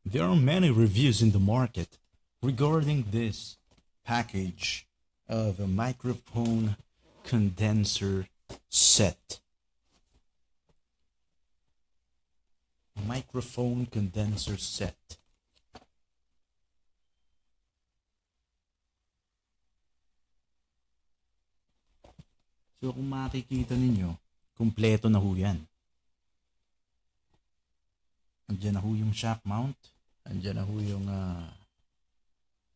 There are many reviews in the market regarding this package of a microphone condenser set. Microphone condenser set. So kung makikita ninyo, kumpleto na ho yan. Andiyan na ho yung shock mount. Andiyan na ho yung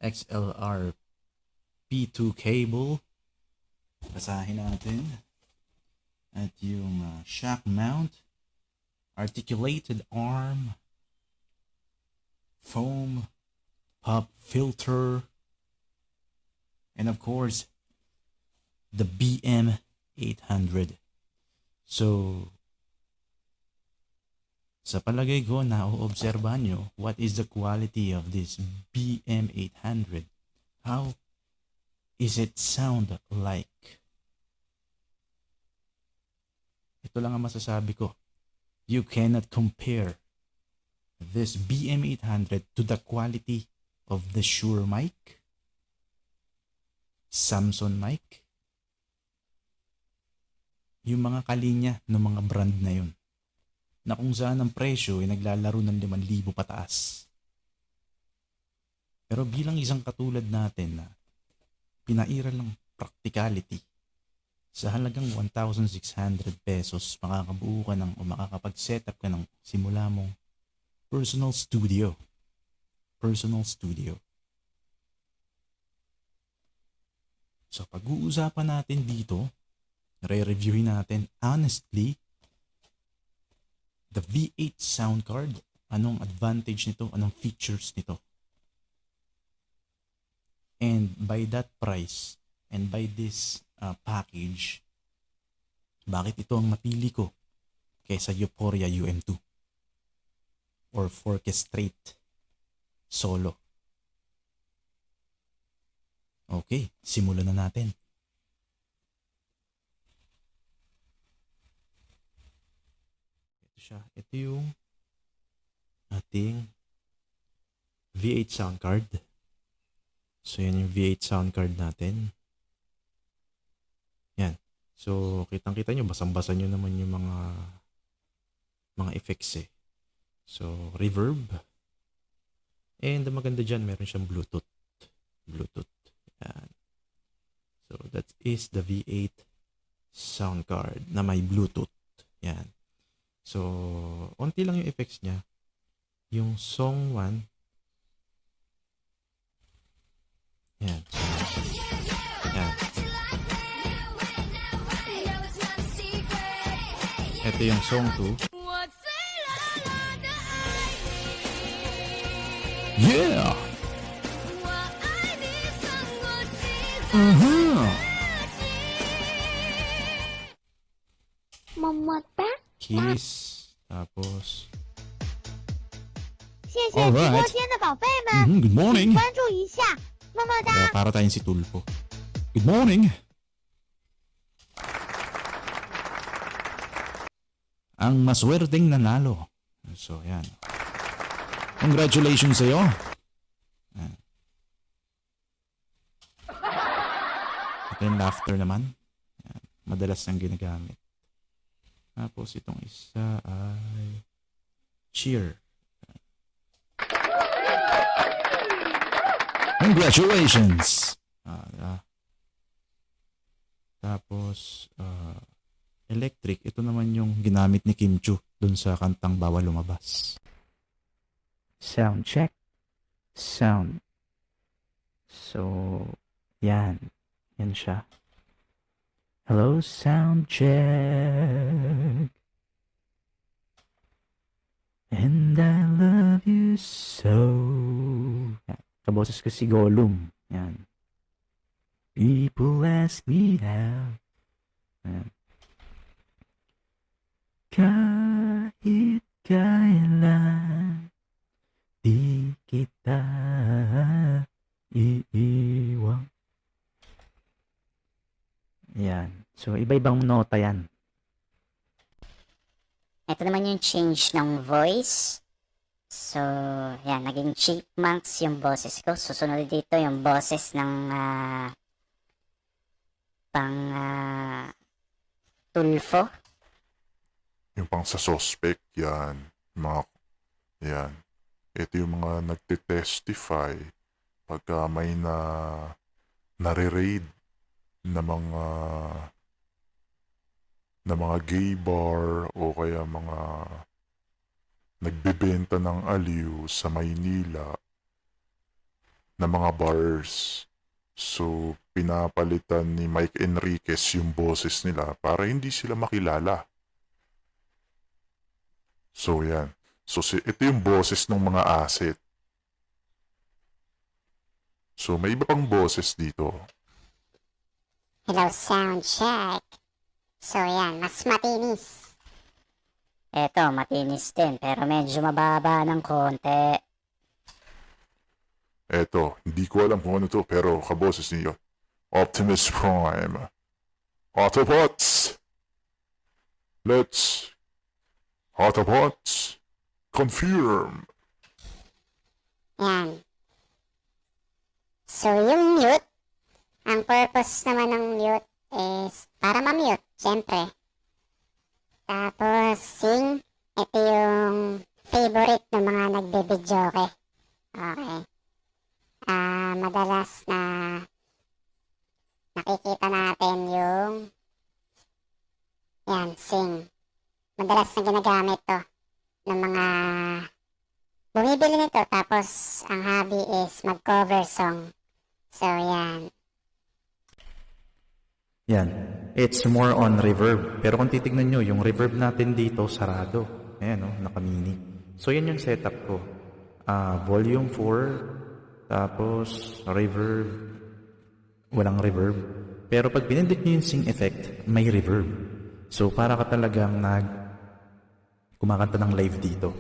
XLR P2 cable. Basahin natin. At yung shock mount. Articulated arm. Foam. Pop filter. And of course, the BM800. So, sa palagay ko, na-obserbahan nyo, what is the quality of this BM800? How is it sound like? Ito lang ang masasabi ko. You cannot compare this BM800 to the quality of the Shure mic, Samson mic, yung mga kalinya ng mga brand na yun, na kung saan ang presyo ay naglalaro ng 5,000 pataas. Pero bilang isang katulad natin na pinairal ng practicality, sa halagang 1,600 pesos, makakabuo ka ng o makakapag-setup ka ng simula mong personal studio. Personal studio. So pag-uusapan natin dito, re-reviewin natin honestly, the V8 sound card, anong advantage nito, anong features nito. And by that price, and by this package, bakit ito ang mapili ko kaysa Euphoria UM2 or Forkestrate Solo? Okay, simulan na natin. Ito yung ating V8 sound card. So yan yung V8 sound card natin. Yan. So kitang-kita nyo, basang-basa nyo naman yung mga effects eh. So reverb. And ang maganda dyan, meron siyang Bluetooth. Yan. So that is the V8 sound card na may Bluetooth. Yan. So, onti lang yung effects niya. Yung song 1. Yan. Yan. Ito yung song 2. Yeah! Mamata? Kiss. Tapos 谢谢直播间的宝贝们， Good morning. 请关注一下，么么哒。 Para tayong si Tulpo. Good morning. Ang maswerteng nanalo. So, yan. Congratulations sa'yo. Yan. Ito yung laughter naman. Yan. Madalas nang ginagamit. Tapos itong isa ay cheer. Congratulations! Tapos electric. Ito naman yung ginamit ni Kim Chu dun sa kantang Bawal Lumabas. Sound check. Sound. So, yan. Yan siya. Hello, sound check. And I love you so. Yan. Kaboses ko si Gollum. Yan. People ask me how. Yan. Kahit kailan di kita iiwan. Yan. So, iba-ibang nota yan. Ito naman yung change ng voice. So, yan, naging chipmunks yung boses ko. Susunod dito yung boses ng pang tulfo. Yung pang sa suspect, yan. Yan. Ito yung mga nagtitestify pagka may nare-raid na mga gay bar o kaya mga nagbebenta ng aliw sa Maynila na mga bars. So, pinapalitan ni Mike Enriquez yung boses nila para hindi sila makilala. So, yan. So, ito yung boses ng mga asset. So, may iba pang boses dito. Hello, sound check. So yan, mas matinis. Eto, matinis din, pero medyo mababa ng konti. Eto, hindi ko alam kung ano to, pero kaboses niyo. Optimus Prime. Autobots! Let's... Autobots! Confirm! Yan. So yung mute, ang purpose naman ng mute is para ma-mute, syempre. Tapos sing, ito yung favorite ng mga nagbe-videoke. Okay. Madalas na nakikita natin yung yan, sing. Madalas na ginagamit to ng mga bumibili nito, tapos ang hobby is mag-cover song. So yan. Yan. It's more on reverb. Pero kung titignan nyo, yung reverb natin dito, sarado. Ayan, nakamini. So, yan yung setup ko. Volume 4, tapos reverb, walang reverb. Pero pag pinindot nyo yung sing effect, may reverb. So, para ka talagang kumakanta ng live dito.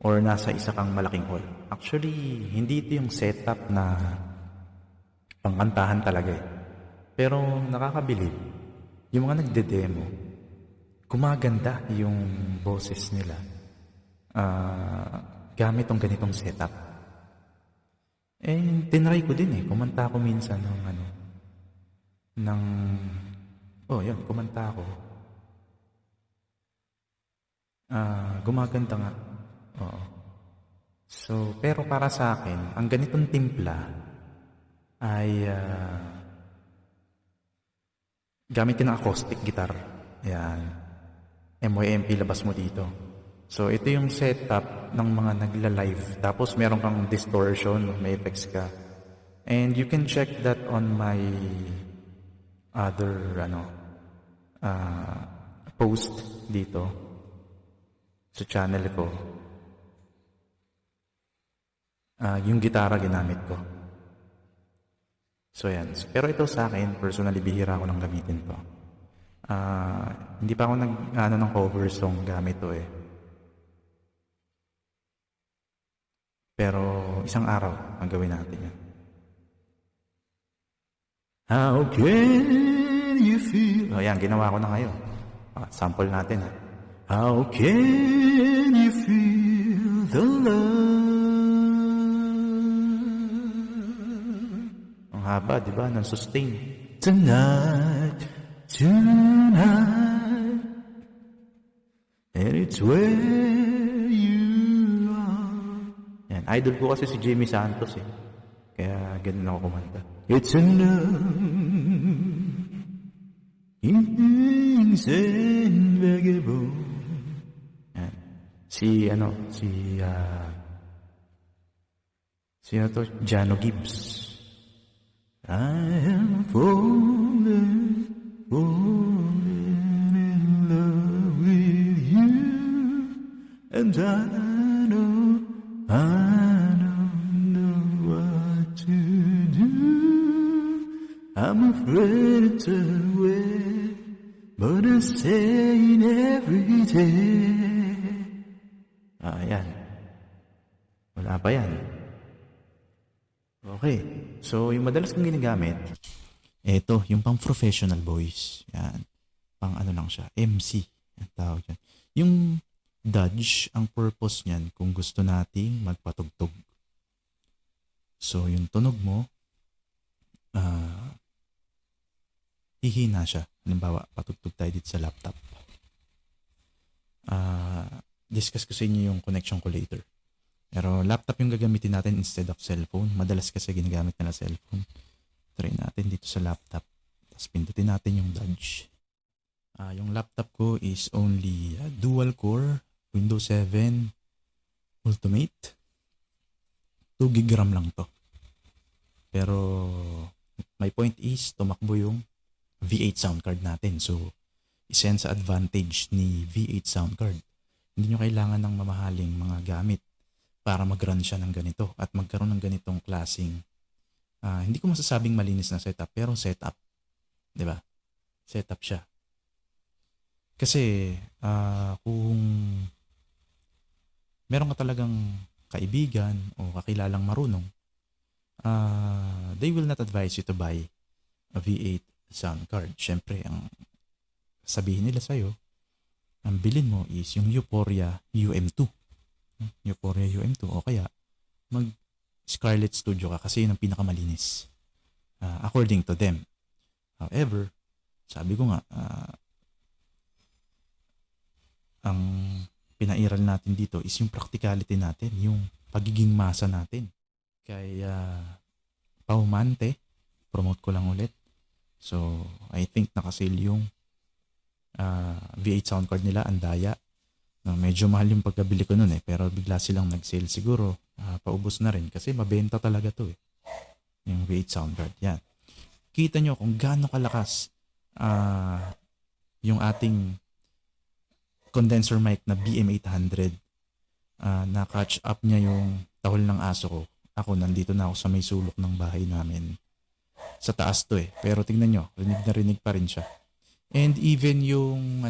Or nasa isa kang malaking hall. Actually, hindi ito yung setup na pangkantahan talaga eh. Pero nakakabilib. Yung mga nagde-demo, gumaganda yung boses nila gamit tong ganitong setup. Eh, tinry ko din eh. Kumanta ako minsan yun, kumanta ako. Gumaganda nga. Oo. So, pero para sa akin, ang ganitong timpla ay gamitin ng acoustic guitar. Ayan. MYMP labas mo dito. So, ito yung setup ng mga nagla-live. Tapos, meron kang distortion, may effects ka. And you can check that on my other, post dito sa channel ko. Yung gitara ginamit ko. So, yan. Pero ito sa akin, personally, bihira ako nang gamitin to. Hindi pa ako ng cover song gamit to eh. Pero, isang araw, ang gawin natin yan. How can you feel... yan, ginawa ko na ngayon. Sample natin ha. How can you feel the love? Haba, di ba? Nang sustain. Tonight, and it's where you are. Yan, idol ko kasi si Jimmy Santos eh. Kaya ganun ako kumanta. It's enough. Invincible. Yan. Sino to? Jano Gibbs. I am falling in love with you, and I don't know what to do. I'm afraid to wait, but I'm staying every day. Yan. Wala pa yan. Okay. So, yung madalas kong ginagamit, eto, yung pang professional voice. Yan. Pang lang siya. MC. Ang tawag dyan. Yung Dodge, ang purpose niyan kung gusto nating magpatugtog. So, yung tunog mo, hihina siya. Halimbawa, patugtog tayo dito sa laptop. Discuss ko sa inyo yung connection ko later. Pero laptop yung gagamitin natin instead of cellphone. Madalas kasi ginagamit nila cellphone. Try natin dito sa laptop. Tapos pindutin natin yung Dodge. Yung laptop ko is only dual core, Windows 7 Ultimate. 2 GB RAM lang to. Pero my point is tumakbo yung V8 sound card natin. So, isa yan sa advantage ni V8 sound card. Hindi nyo kailangan ng mamahaling mga gamit para mag-run siya ng ganito at magkaroon ng ganitong klaseng hindi ko masasabing malinis na setup, pero setup. 'Di ba? Setup siya. Kasi kung meron ka talagang kaibigan o kakilalang marunong, they will not advise you to buy a V8 sound card. Syempre, ang sabihin nila sa'yo, ang bilin mo is yung Euphoria UM2. Euphoria UM2 o kaya mag Scarlett Studio ka kasi yun ang pinakamalinis. According to them. However, sabi ko nga, ang pinairal natin dito is yung practicality natin, yung pagiging masa natin. Kaya, Paumante, promote ko lang ulit. So, I think nakasale yung V8 sound card nila, Andaya. Medyo mahal yung pagkabili ko nun pero bigla silang nag-sale siguro. Paubos na rin kasi mabenta talaga to yung V8 sound card. Yan. Kita nyo kung gaano kalakas yung ating condenser mic na BM800. Na-catch up niya yung tahol ng aso ko. Ako, nandito na ako sa may sulok ng bahay namin. Sa taas to Pero tingnan nyo, rinig na rinig pa rin siya. And even yung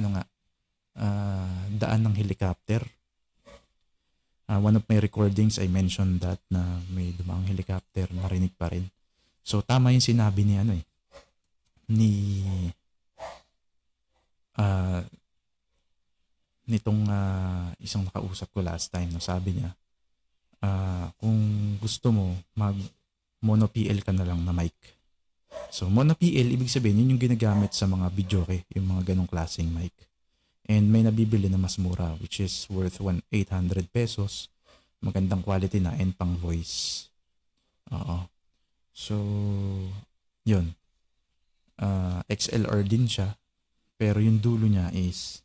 daan ng helicopter. One of my recordings, I mentioned that na may dumaang helicopter, narinig pa rin. So, tama yung sinabi ni nitong isang nakausap ko last time. No, sabi niya, kung gusto mo, mag-mono PL ka na lang na mic. So, mono PL, ibig sabihin, yun yung ginagamit sa mga videoke, yung mga ganong klaseng mic. And may nabibili na mas mura, which is worth 800 pesos. Magandang quality na and pang voice. So, yun. XLR din siya. Pero yung dulo niya is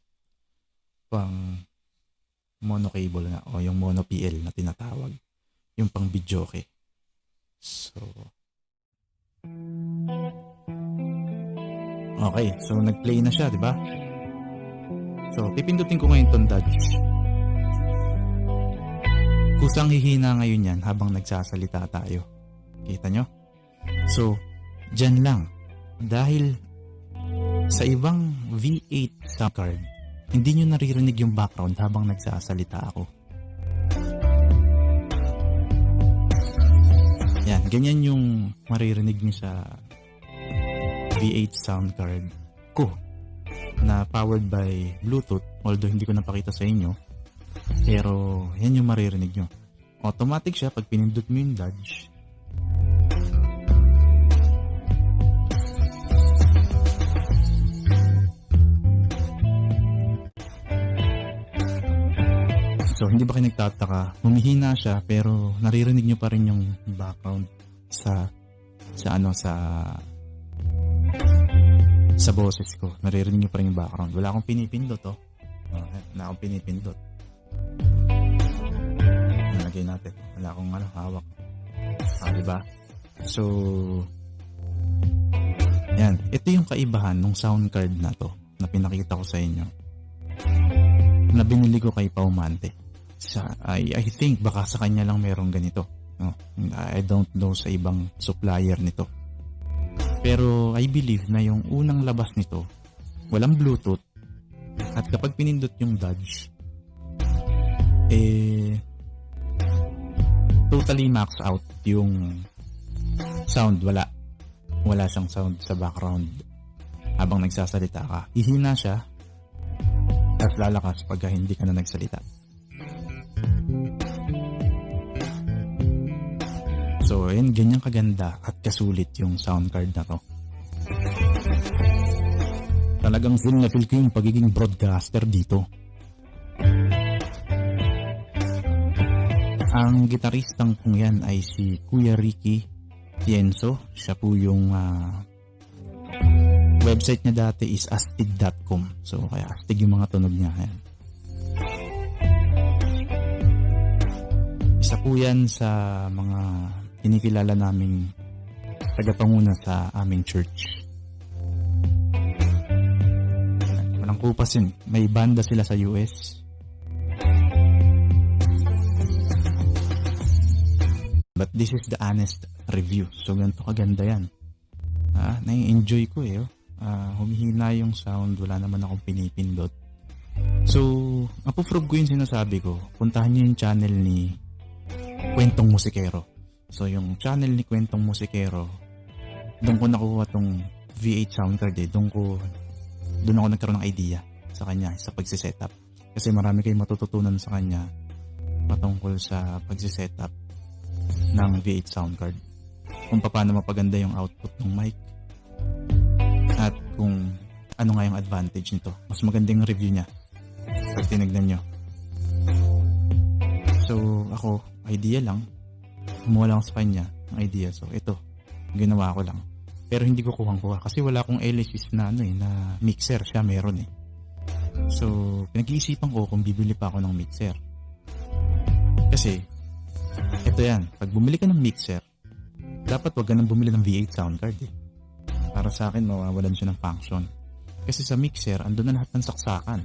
pang mono cable na o yung mono PL na tinatawag. Yung pang videoke. So, okay. So, nag-play na siya, di ba? So, pipindutin ko ngayon itong Dodge. Kusang hihina ngayon yan habang nagsasalita tayo. Kita nyo? So, dyan lang. Dahil sa ibang V8 sound card, hindi nyo naririnig yung background habang nagsasalita ako. Yan, ganyan yung maririnig nyo sa V8 sound card ko. Na powered by Bluetooth, although hindi ko napakita sa inyo, pero yan yung maririnig nyo. Automatic siya pag pinindot mo yung Dodge. So, hindi ba kayo nagtataka? Humihina siya pero naririnig nyo pa rin yung background sa boses ko. Naririnig nyo pa rin yung background. Wala akong pinipindot Wala akong pinipindot. Nalagay natin. Wala akong hawak. Diba? So, yan. Ito yung kaibahan ng sound card na to na pinakita ko sa inyo. Na binili ko kay Paumante. I think baka sa kanya lang merong ganito. No? I don't know sa ibang supplier nito. Pero I believe na yung unang labas nito, walang Bluetooth. At kapag pinindot yung Dodge, totally max out yung sound. Wala siyang sound sa background habang nagsasalita ka. Hihina siya. at lalakas pag hindi ka na nagsalita. So, ayun, ganyan kaganda at kasulit yung sound card na to. Talagang feel na feel ko yung pagiging broadcaster dito. Ang gitaristang kung yan ay si Kuya Ricky Tienzo. Siya po yung website niya dati is astig.com. So, kaya astig yung mga tunog niya. Ayan. Isa po yan sa mga kinikilala naming tagapanguna sa aming church. Walang kupas yun. May banda sila sa US. But this is the honest review. So, ganito kaganda yan. Nai-enjoy ko eh. Humihina yung sound. Wala naman akong pinipindot. So, mapuprove ko yung sinasabi ko. Puntahan nyo yung channel ni Kwentong Musikero. So, yung channel ni Kwentong Musikero, doon ko nakuha tong V8 sound card eh. Doon ako nagkaroon ng idea sa kanya sa pagsisetup. Kasi marami kayong matututunan sa kanya patungkol sa pagsisetup ng V8 sound card. Kung paano mapaganda yung output ng mic at kung ano nga yung advantage nito. Mas magandang review niya pag tinignan nyo. So, ako, idea lang. Kumuha lang sa kanya ng idea. So, ito. Ginawa ko lang. Pero hindi ko kuhang-kuha. Kasi wala akong LSS na, na mixer. Siya meron eh. So, pinag-iisipan ko kung bibili pa ako ng mixer. Kasi, ito yan. Pag bumili ka ng mixer, dapat wag ka nang bumili ng V8 sound card eh. Para sa akin, mawawalan siya ng function. Kasi sa mixer, andun na lahat ng saksakan.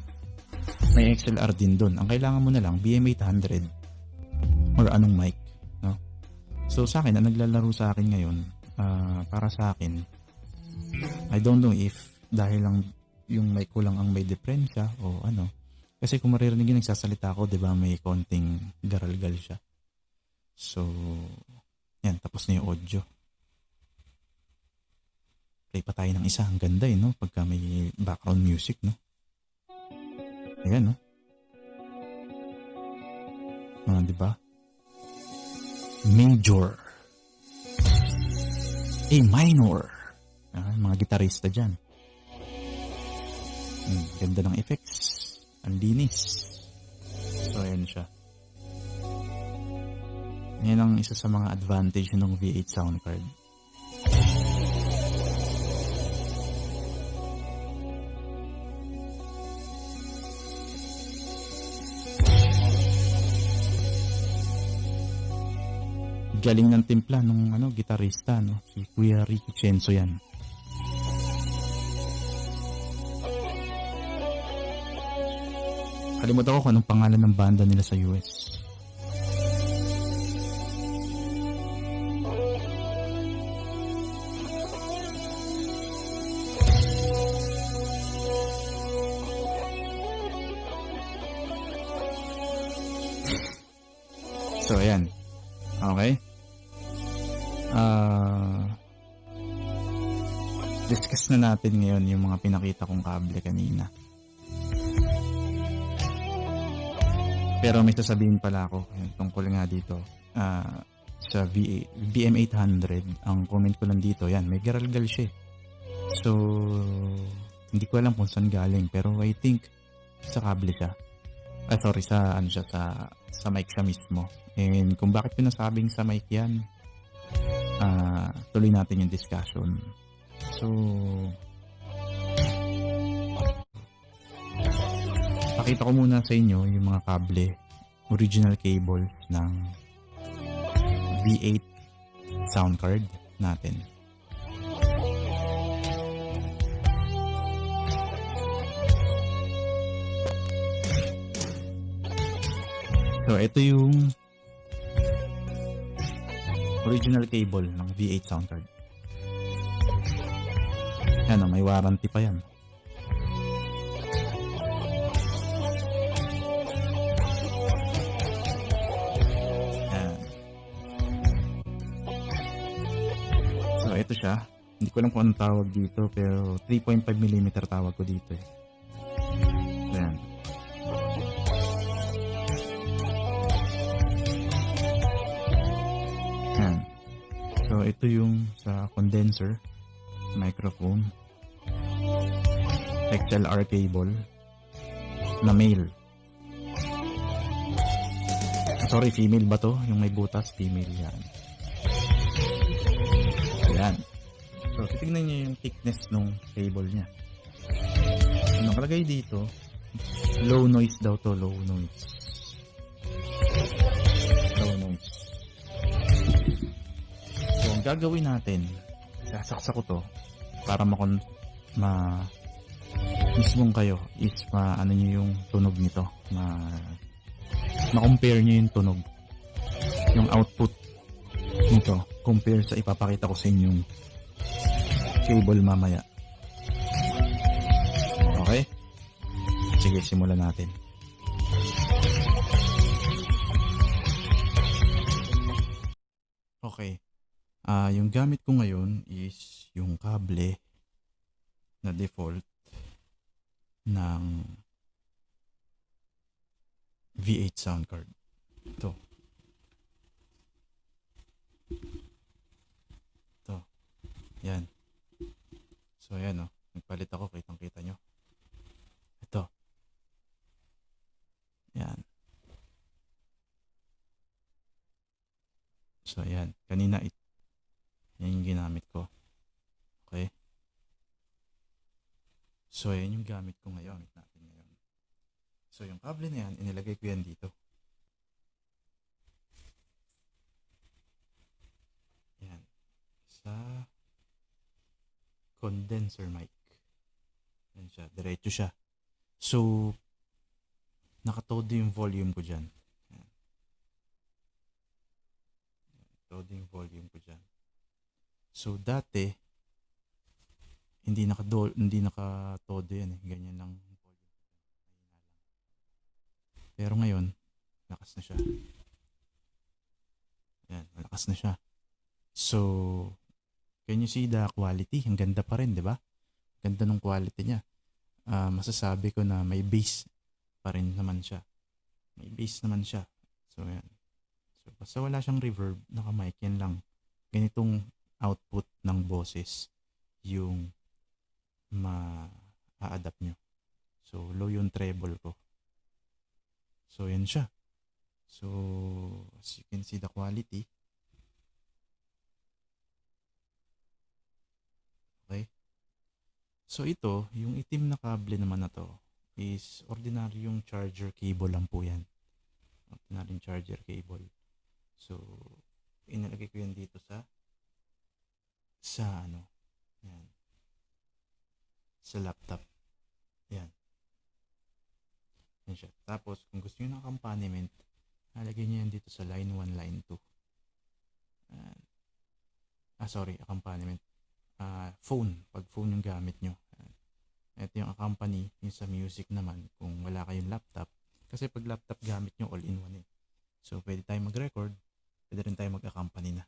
May XLR din dun. Ang kailangan mo na lang, BM800 or anong mic. No? So sa akin, ang naglalaro sa akin ngayon, para sa akin, I don't know if dahil lang yung mic ko lang ang may diferensya o ano. Kasi kung maririnig yung nagsasalita ko, di ba may konting garalgal siya. So, yan, tapos na yung audio. Play pa tayo ng isa. Ang ganda eh, no? Pagka may background music, no? Ayan, no? Di ba? Major. A minor. Mga gitarista dyan. Ganda ng effects. Ang linis. So, ayan siya. Yan ang isa sa mga advantage ng V8 sound card. Galing ng timpla ng gitarista, no? Si Kuya Ricky Tienzo yan. Kalimutan ko kung anong pangalan ng banda nila sa US. So, ayan. Okay. Discuss na natin ngayon yung mga pinakita kong kable kanina. Pero may sasabihin pala ako tungkol nga dito. Sa BM800, ang comment ko lang dito, yan, may garalgal siya. So, hindi ko alam kung saan galing. Pero I think sa kable siya. Sorry, sa mic siya mismo. And kung bakit pinasabing sa mic yan, tuloy natin yung discussion. So, pakita ko muna sa inyo yung mga kable, original cables ng V8 sound card natin. So, ito yung original cable ng V8 sound card. Yan, may warranty pa yan. Yan. So, ito siya. Hindi ko alam kung anong tawag dito, pero 3.5mm tawag ko dito. Yan. ito yung sa condenser, microphone, XLR cable na male. Sorry, female ba to? Yung may butas, female yan. Ayan. So, titignan nyo yung thickness ng cable niya. Ang nakalagay dito, low noise daw to, low noise. Low noise. So, ang gagawin natin, sasaksa ko to para mismong kayo is ano nyo yung tunog nito. Ma-compare nyo yung tunog. Yung output nito compare sa ipapakita ko sa inyong cable mamaya. Okay? Sige, simulan natin. Okay. Yung gamit ko ngayon is yung kable na default ng V8 sound card. Ito. Yan. So, ayan o. Nagpalit ako. Kitang-kita nyo. Ito. Yan. So, ayan. Kanina, yan yung ginamit ko. Okay. So, ayan yung gamit ko ngayon. Gamit natin ngayon. So, yung kable na yan, inilagay ko yan dito. Yan. Sa condenser mic. Yan siya. Diretso siya. So, nakatodo yung volume ko dyan. Yan. Nakatodo yung volume ko dyan. So, dati, hindi nakatodo yan eh. Ganyan lang volume. Pero ngayon, lakas na siya. Yan, malakas na siya. So, can you see the quality? Ang ganda pa rin, di ba? Ganda ng quality niya. Masasabi ko na may bass pa rin naman siya. May bass naman siya. So, yan. So, basta wala siyang reverb, naka-mic, yan lang. Ganitong output ng boses yung ma-adapt nyo. So, low yung treble ko. So, yan siya. So, as you can see the quality. Okay. So, ito, yung itim na kable naman na to is ordinary yung charger cable lang po yan. Ordinary charger cable. So, inilagay ko yan dito sa yan. Sa laptop. Yan. Yan siya. Tapos, kung gusto nyo ng accompaniment, nalagay nyo yan dito sa line 1, line 2. Accompaniment. Phone. Pag phone yung gamit nyo. Ito yung accompany, yung sa music naman, kung wala kayong laptop. Kasi pag laptop gamit nyo, all-in-one eh. So, pwede tayo mag-record, pwede rin tayo mag-accompany na.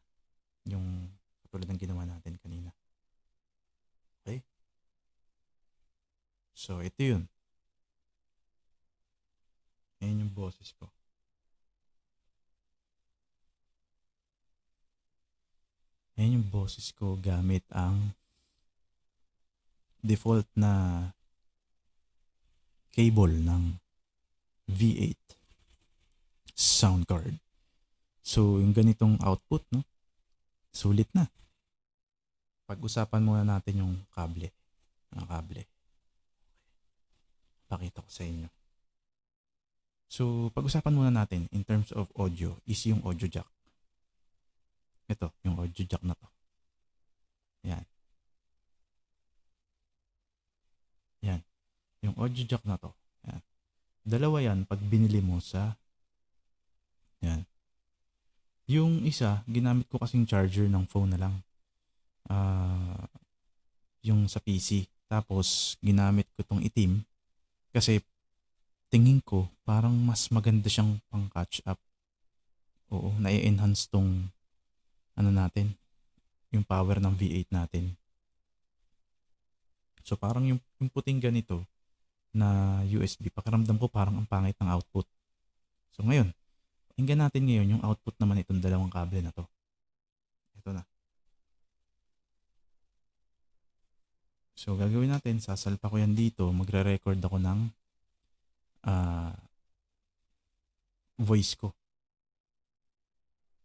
Yung katulad ng ginawa natin kanina. Okay? So, ito yun. Ayan yung boses ko. Ayan yung boses ko gamit ang default na cable ng V8 sound card. So, yung ganitong output, no? Sulit na. Pag-usapan muna natin yung kable. Ang kable. Pakita ko sa inyo. So, pag-usapan muna natin in terms of audio is yung audio jack. Ito, yung audio jack na to. Yan. Yan. Yung audio jack na to. Yan. Dalawa yan pag binili mo sa yan. Yung isa, ginamit ko kasing charger ng phone na lang. Yung sa PC. Tapos, ginamit ko tong itim kasi tingin ko parang mas maganda siyang pang catch up. Oo, na-enhance tong natin, yung power ng V8 natin. So parang yung puting ganito na USB, pakiramdam ko parang ang pangit ng output. So ngayon, pakinggan natin ngayon yung output naman itong dalawang kable na to. Ito na. So, gagawin natin, sasalpa ko yan dito, magre-record ako ng voice ko.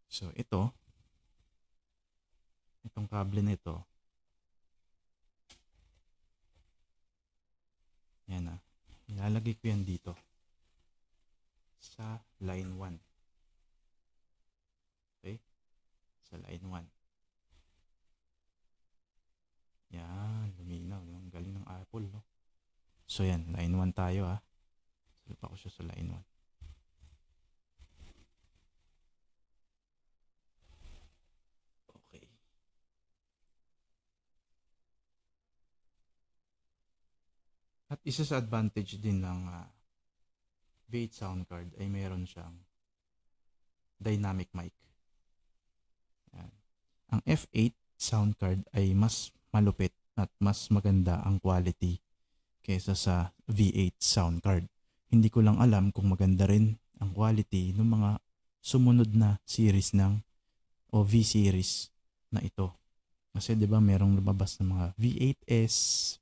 So, itong kable na ito, yan ilalagay ko yan dito sa line 1. Okay? Sa line 1. Yan, luminaw. Ang galing ng Apple, no? So, yan, line 1 tayo, salpa ko siya sa line 1. Okay. At isa sa advantage din ng V8 sound card ay meron siyang dynamic mic. Yan. Ang F8 sound card ay mas malupit at mas maganda ang quality kaysa sa V8 sound card. Hindi ko lang alam kung maganda rin ang quality ng mga sumunod na series o V series na ito. Kasi 'di ba merong lumabas na mga V8S,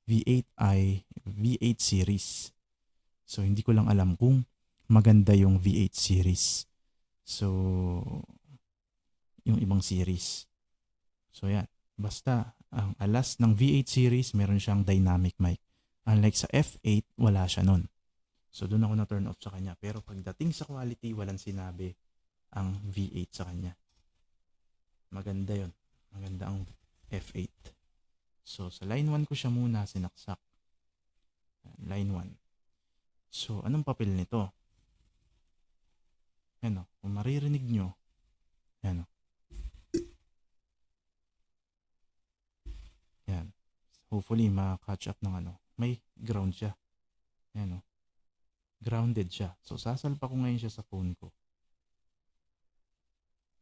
V8i, V8 series. So hindi ko lang alam kung maganda yung V8 series. So yung ibang series. So yan, basta ang alas ng V8 series meron siyang dynamic mic. Unlike sa F8, wala siya nun. So doon ako na turn off sa kanya. Pero pagdating sa quality, walang sinabi ang V8 sa kanya. Maganda yun. Maganda ang F8. So sa line 1 ko siya muna sinaksak. Line 1. So anong papel nito? Yan kung maririnig nyo. Yan Yan. Hopefully ma-catch up ng may ground siya. Yan grounded siya. So sasalpa ko ngayon siya sa phone ko.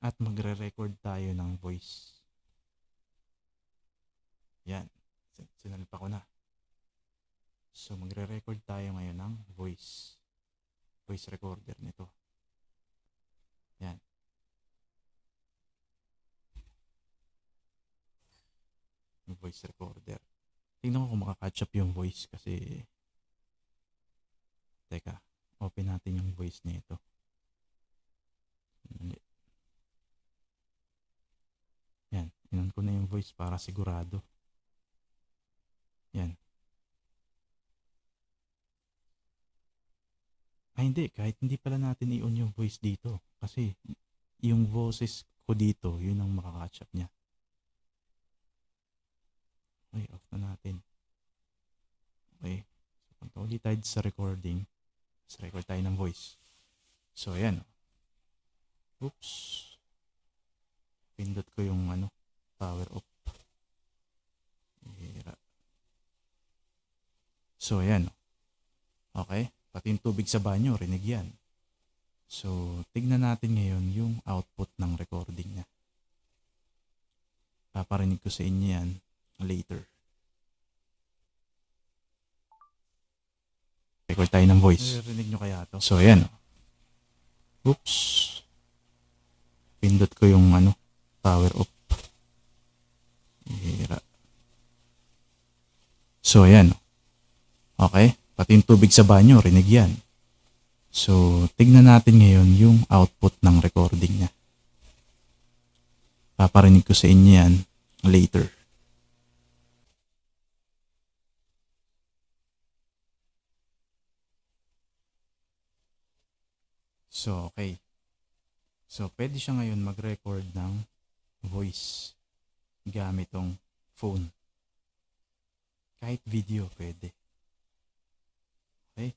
At magre-record tayo ng voice. Yan. Sinalpa ko na. So magre-record tayo ngayon ng voice. Voice recorder nito. Yan. Voice recorder. Tingnan ko kung makaka-catch up yung voice kasi teka, open natin yung voice nito. Yan, inon ko na yung voice para sigurado. Yan. Hindi, kahit hindi pala natin i-on yung voice dito kasi yung voices ko dito, yun ang makaka-catch up niya. Okay, off na natin. Okay. So, punta ulit tayo sa recording. Let's record tayo ng voice. So, ayan. Oops. Pindot ko yung power off. So, ayan. Okay. Pati yung tubig sa banyo, rinig yan. So, tignan natin ngayon yung output ng recording niya. Paparinig ko sa inyo yan later. Record tayo ng voice. Narinig nyo kaya to? So, ayan. Oops. Pindot ko yung power off. So, ayan. Okay. Pati yung tubig sa banyo, rinig yan. So, tignan natin ngayon yung output ng recording niya. Paparinig ko sa inyo yan later. So, okay. So, pwede siya ngayon mag-record ng voice gamit tong phone. Kahit video, pwede. Okay?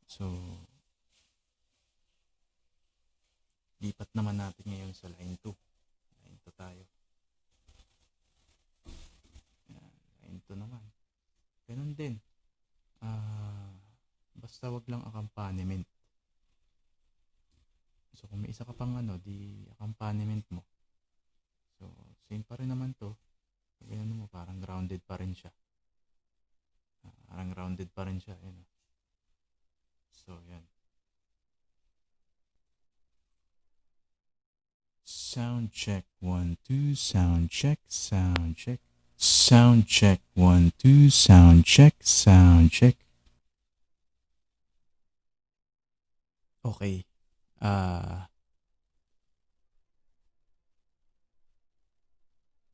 So, lipat naman natin ngayon sa line 2. Line 2 tayo. Yan, line 2 naman. Ganun din. Basta wag lang accompaniment. So, kung may isa ka pang di accompaniment mo. So, same pa rin naman to. Sabihin mo, parang grounded pa rin siya. Parang grounded pa rin siya. Ayan. So, yan. Sound check. 1, 2. Sound check. Sound check. Sound check. 1, 2. Sound check. Sound check. Okay.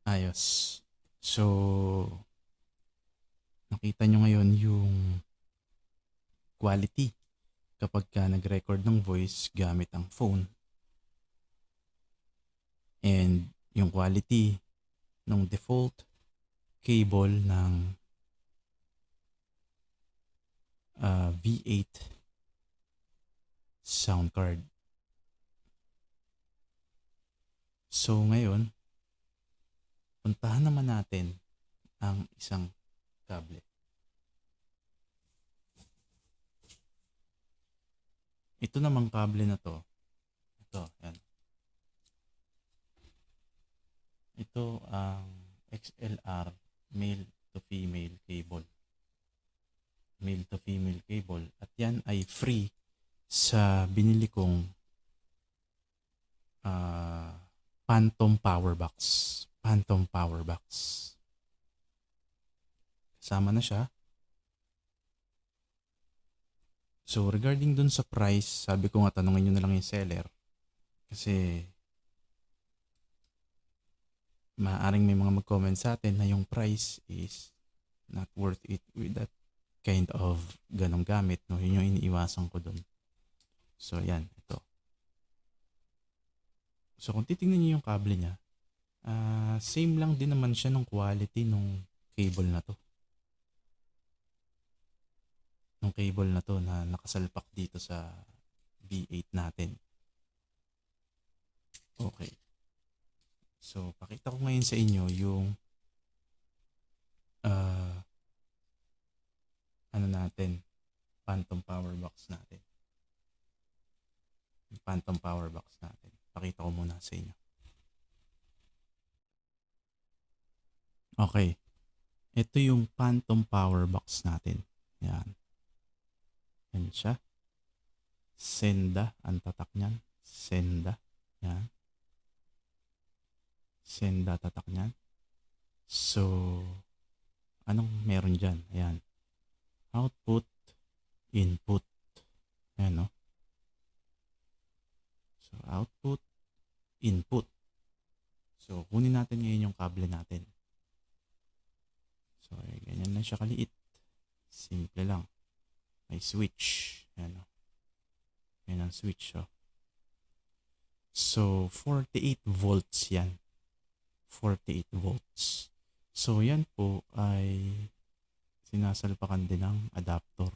Ayos. So, nakita nyo ngayon yung quality kapag ka nag-record ng voice gamit ang phone. And yung quality ng default cable ng V8 sound card. So ngayon, puntahan naman natin ang isang kable. Ito namang kable na to. Ito, yan. Ito ang XLR male to female cable. Male to female cable. At yan ay free sa binili kong Phantom Power Box. Phantom Power Box. Kasama na siya. So regarding dun sa price, sabi ko nga tanungin nyo na lang yung seller. Kasi maaaring may mga mag-comment sa atin na yung price is not worth it with that kind of ganong gamit. No? Yun yung iniiwasan ko dun. So yan, ito. So kung titingnan niyo yung kable niya, same lang din naman siya ng quality nung cable na to. Nung cable na to na nakasalpak dito sa V8 natin. Okay. So pakita ko ngayon sa inyo yung ano natin, Phantom Power Box natin. Yung Phantom Power Box natin. Pakita ko muna sa inyo. Okay. Ito yung Phantom Power Box natin. Yan. Yan siya. Senda ang tatak niyan. Senda. Yan. Senda tatak niyan. So, anong meron dyan? Ayan. Output, input. Ayan, no? So, output, input. So, kunin natin ngayon yung kable natin. So, ganyan lang siya kaliit. Simple lang. May switch. Ayan, no? Ayan ang switch, oh. So, 48 volts yan. 48 volts. So, yan po ay sinasalpakan din ng adapter.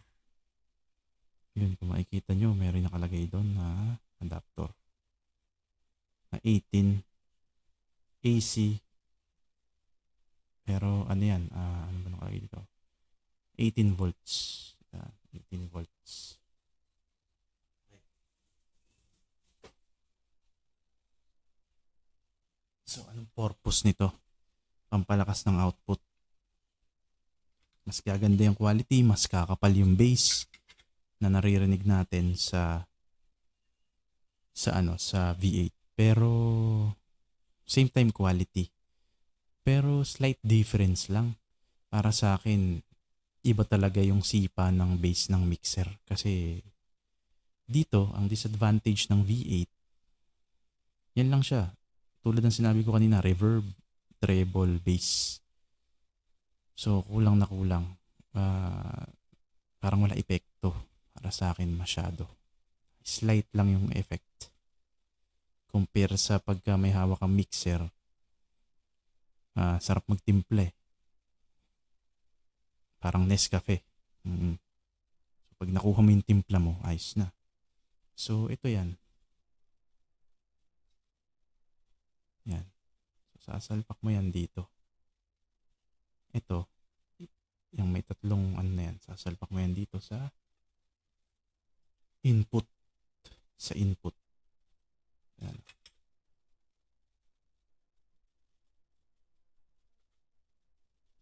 Yun, kung makikita nyo, meron nakalagay doon na adapter. Na 18 AC. Pero, ano yan? Ano ba nakalagay dito? 18 volts. 18 volts. So, anong purpose nito? Pampalakas ng output. Mas gaganda yung quality, mas kakapal yung bass na naririnig natin sa V8. Pero same time quality. Pero slight difference lang. Para sa akin, iba talaga yung sipa ng bass ng mixer. Kasi dito, ang disadvantage ng V8, yan lang siya. Tulad ng sinabi ko kanina, reverb, treble, bass. So, kulang na kulang. Parang wala epekto para sa akin masyado. Slight lang yung effect. Compare sa pagka may hawak kang mixer, sarap magtimple. Parang Nescafe. So, pag nakuha mo yung timpla mo, ayos na. So, ito yan. Yan. So, sasalpak mo yan dito. Ito, yung may tatlong ano na yan, sasalpak mo yan dito sa input. Sa input. Yan.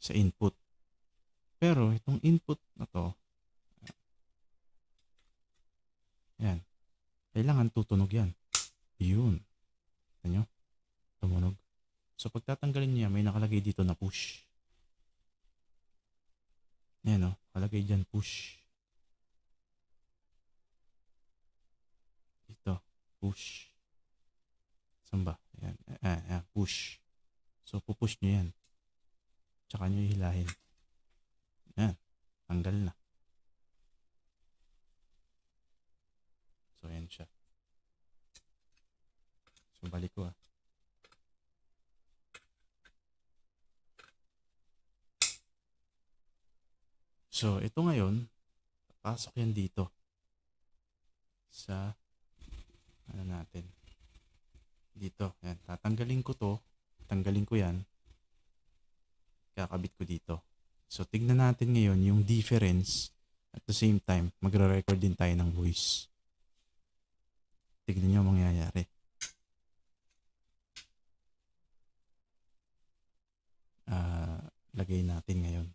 Sa input. Pero itong input na to, yan, kailangan tutunog yan. Yun. Tignan nyo? Tumunog. So pag tatanggalin niya, may nakalagay dito na push. Ayan o, kalagay dyan push. Dito, push. Saan ba? Ayan, ayan, push. So, pupush nyo yan. Tsaka nyo hilahin. Ayan, tanggal na. So, ayan siya. So, balik ko ah. So, ito ngayon, pasok yan dito. Sa, ano natin. Dito, ayan. Tatanggalin ko to. Tanggalin ko yan. Kakabit ko dito. So, tignan natin ngayon yung difference. At the same time, magre-record din tayo ng voice. Tignan nyo ang mangyayari. Lagay natin ngayon.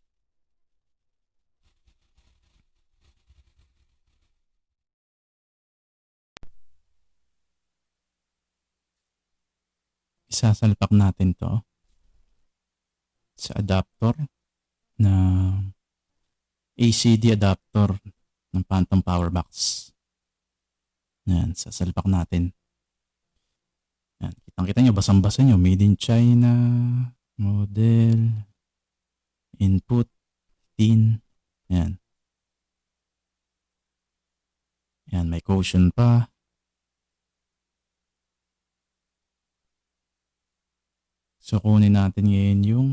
Isasalpak natin to sa adapter na ACD adapter ng Phantom Power Box. Yan, sasalpak natin. Yan, kitang-kita nyo, basang-basa nyo. Made in China, model, input, tin. Yan. Yan, may caution pa. So, kunin natin ngayon yung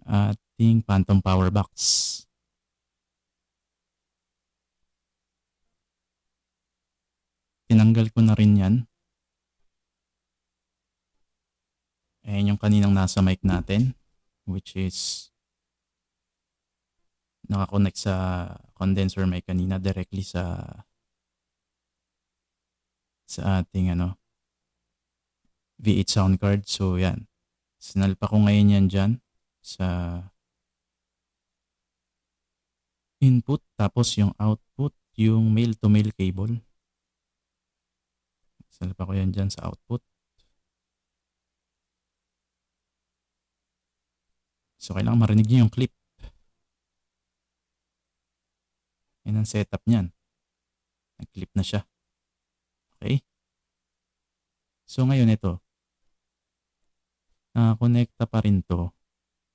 ating Phantom Power Box. Tinanggal ko na rin yan. Ayan yung kaninang nasa mic natin, which is nakakonect sa condenser mic kanina directly sa ating V8 sound card. So, yan. Sinalpa ko ngayon yan dyan sa input, tapos yung output, yung male to male cable. Sinalpa ko yan dyan sa output. So, kailangan marinig nyo yung clip. Yan ang setup nyan. Nag-clip na siya. Okay? So, ngayon ito. Konekta pa rin to.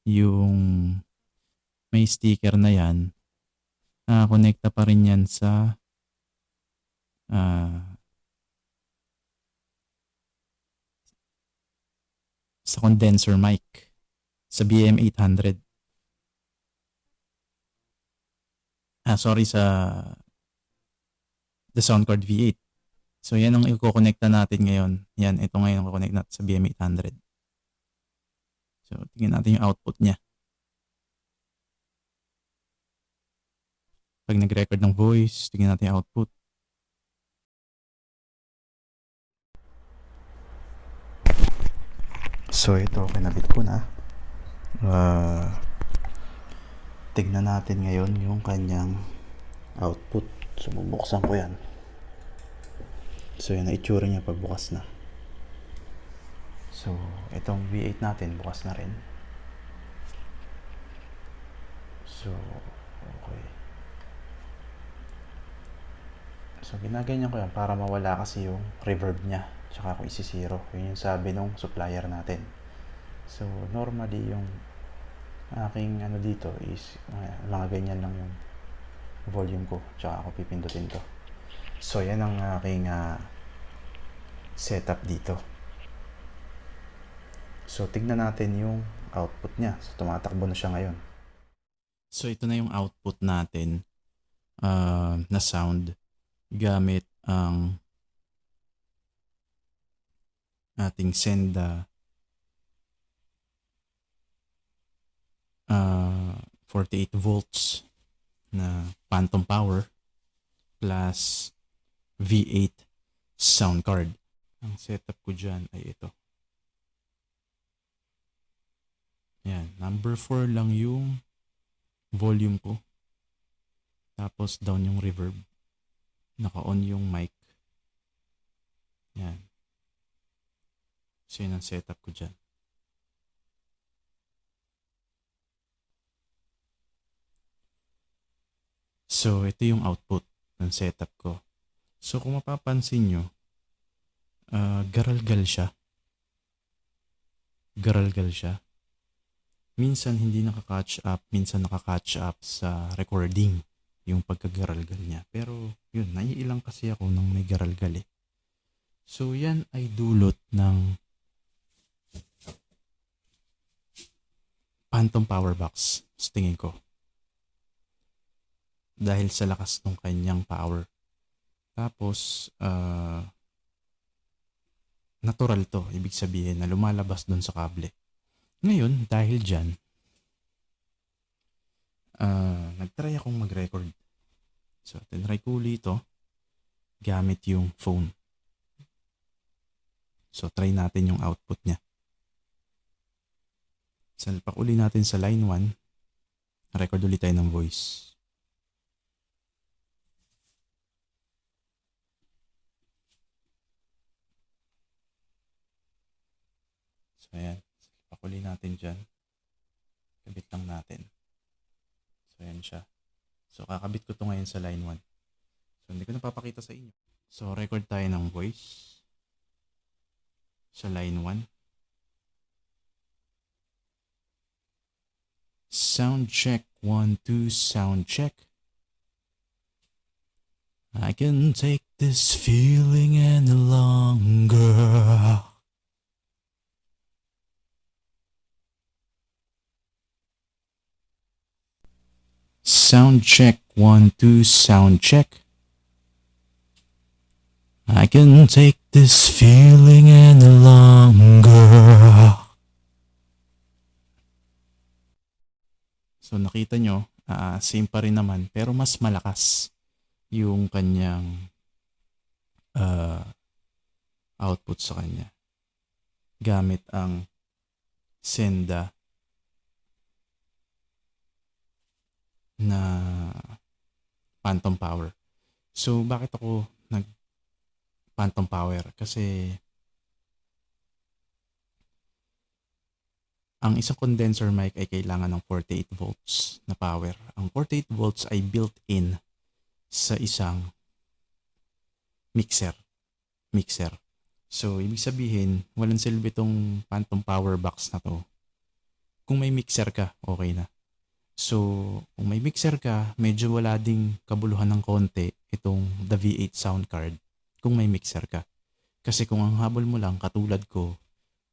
Yung may sticker na yan. Konekta pa rin yan sa condenser mic. Sa BM800. Sorry, sa the sound card V8. So, yan ang i-connecta natin ngayon. Yan, ito ngayon ang i-connect natin sa BM800. So, tingnan natin yung output niya. Pag nag-record ng voice, tingnan natin yung output. So, ito, kinabit ko na. Tignan natin ngayon yung kanyang output. So, bubuksan ko yan. So, yan ang itsura niya pagbukas na. So, itong V8 natin, bukas na rin. So, okay. So, ginaganyan ko yan para mawala kasi yung reverb niya. Tsaka ako isi-zero. Yun yung sabi nung supplier natin. So, normally yung aking dito is mga ganyan lang yung volume ko. Tsaka ako pipindutin to. So, yan ang aking setup dito. So, tignan natin yung output niya. So, tumatakbo na siya ngayon. So, ito na yung output natin na sound gamit ang ating Senda 48 volts na Phantom Power plus V8 sound card. Ang setup ko dyan ay ito. Yan, number 4 lang yung volume ko. Tapos down yung reverb. Naka-on yung mic. Yan. So yun ang setup ko dyan. So, ito yung output ng setup ko. So, kung mapapansin nyo, garalgal siya. Garalgal siya. Minsan hindi nakaka-catch up, minsan nakaka-catch up sa recording yung pagkagaralgal niya. Pero, yun, naiilang kasi ako nang may garalgal eh. So, yan ay dulot ng phantom power box sa tingin ko. Dahil sa lakas ng kanyang power. Tapos, natural to. Ibig sabihin na lumalabas doon sa kable. Ngayon, dahil dyan, nagtry akong mag-record. So, tinry ko ulit ito gamit yung phone. So, try natin yung output niya. Salpak uli natin sa line 1. Record ulit tayo ng voice. So, ayan. Salpak uli natin dyan. Kabit lang natin. So, ayan siya. So, kakabit ko to ngayon sa line 1. So, hindi ko napapakita sa inyo. So, record tayo ng voice sa line 1. Sound check, 1, 2, sound check. I can take this feeling any longer. Sound check, 1, 2, sound check. I can take this feeling any longer. So nakita nyo, same pa rin naman pero mas malakas yung kanyang output sa kanya. Gamit ang Senda na phantom power. So bakit ako nag phantom power? Kasi ang isang condenser mic ay kailangan ng 48 volts na power. Ang 48 volts ay built-in sa isang mixer. So, ibig sabihin, walang silbi itong phantom power box na to. Kung may mixer ka, okay na. So, kung may mixer ka, medyo wala ding kabuluhan ng konti itong the V8 sound card kung may mixer ka. Kasi kung ang habol mo lang, katulad ko,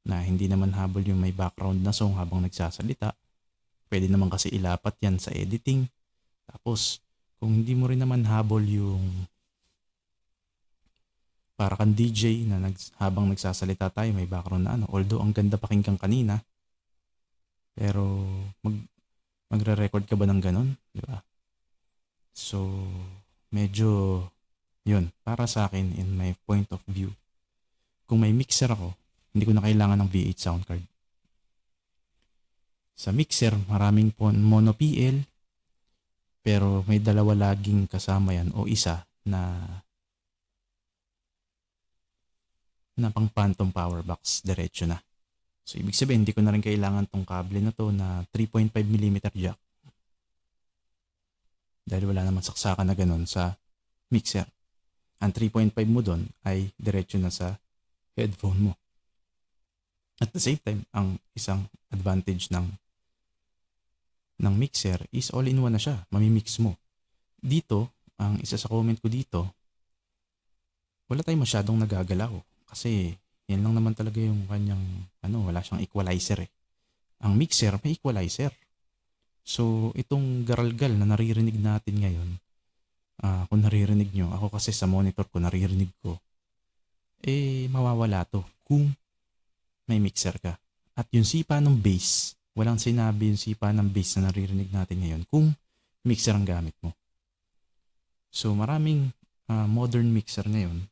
na hindi naman habol yung may background na song habang nagsasalita. Pwede naman kasi ilapat yan sa editing. Tapos, kung hindi mo rin naman habol yung para kang DJ na habang nagsasalita tayo may background na ano. Although, ang ganda pakinggan kanina. Pero, magre-record ka ba ng ganun? Diba? So, medyo, yun, para sa akin, in my point of view, kung may mixer ako, hindi ko na kailangan ng V8 sound card. Sa mixer, maraming mono PL, pero may dalawa laging kasama yan o isa na pang phantom power box, diretso na. So, ibig sabihin, hindi ko na rin kailangan tong kable na to na 3.5mm jack. Dahil wala naman saksakan na ganun sa mixer. Ang 3.5 mo doon ay diretso na sa headphone mo. At the same time, ang isang advantage ng mixer is all-in-one na siya. Mamimix mo. Dito, ang isa sa comment ko dito, wala tayong masyadong nagagalaw. Kasi, yan lang naman talaga yung kanyang, wala siyang equalizer eh. Ang mixer, may equalizer. So, itong garalgal na naririnig natin ngayon, kung naririnig nyo, ako kasi sa monitor ko, naririnig ko, mawawala to kung may mixer ka. At yung sipa ng bass, walang sinabi yung sipa ng bass na naririnig natin ngayon kung mixer ang gamit mo. So maraming modern mixer ngayon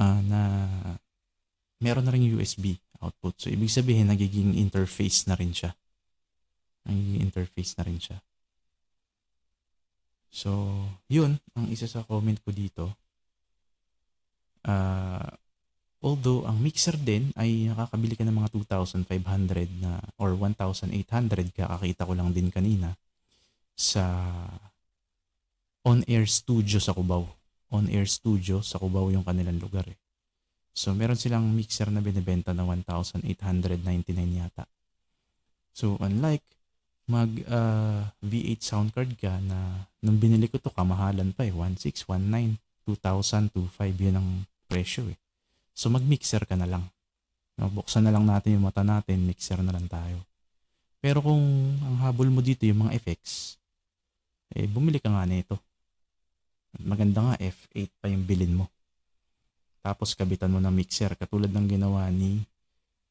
na meron na rin USB output. So ibig sabihin nagiging interface na rin siya. So yun ang isa sa comment ko dito. Although ang mixer din ay nakakabili ka ng mga 2,500 na or 1,800, kakakita ko lang din kanina sa On Air Studio sa Cubao. On Air Studio sa Cubao yung kanilang lugar eh. So meron silang mixer na binibenta na 1,899 yata. So unlike mag V8 sound card ka na nung binili ko to kamahalan pa eh, 1,619, 2,000, 2,500 yun ang presyo eh. So mag-mixer ka na lang. No, buksan na lang natin yung mata natin, mixer na lang tayo. Pero kung ang habol mo dito yung mga effects, eh bumili ka nga nito. Maganda nga F8 pa yung bilin mo. Tapos kabitan mo ng mixer katulad ng ginawa ni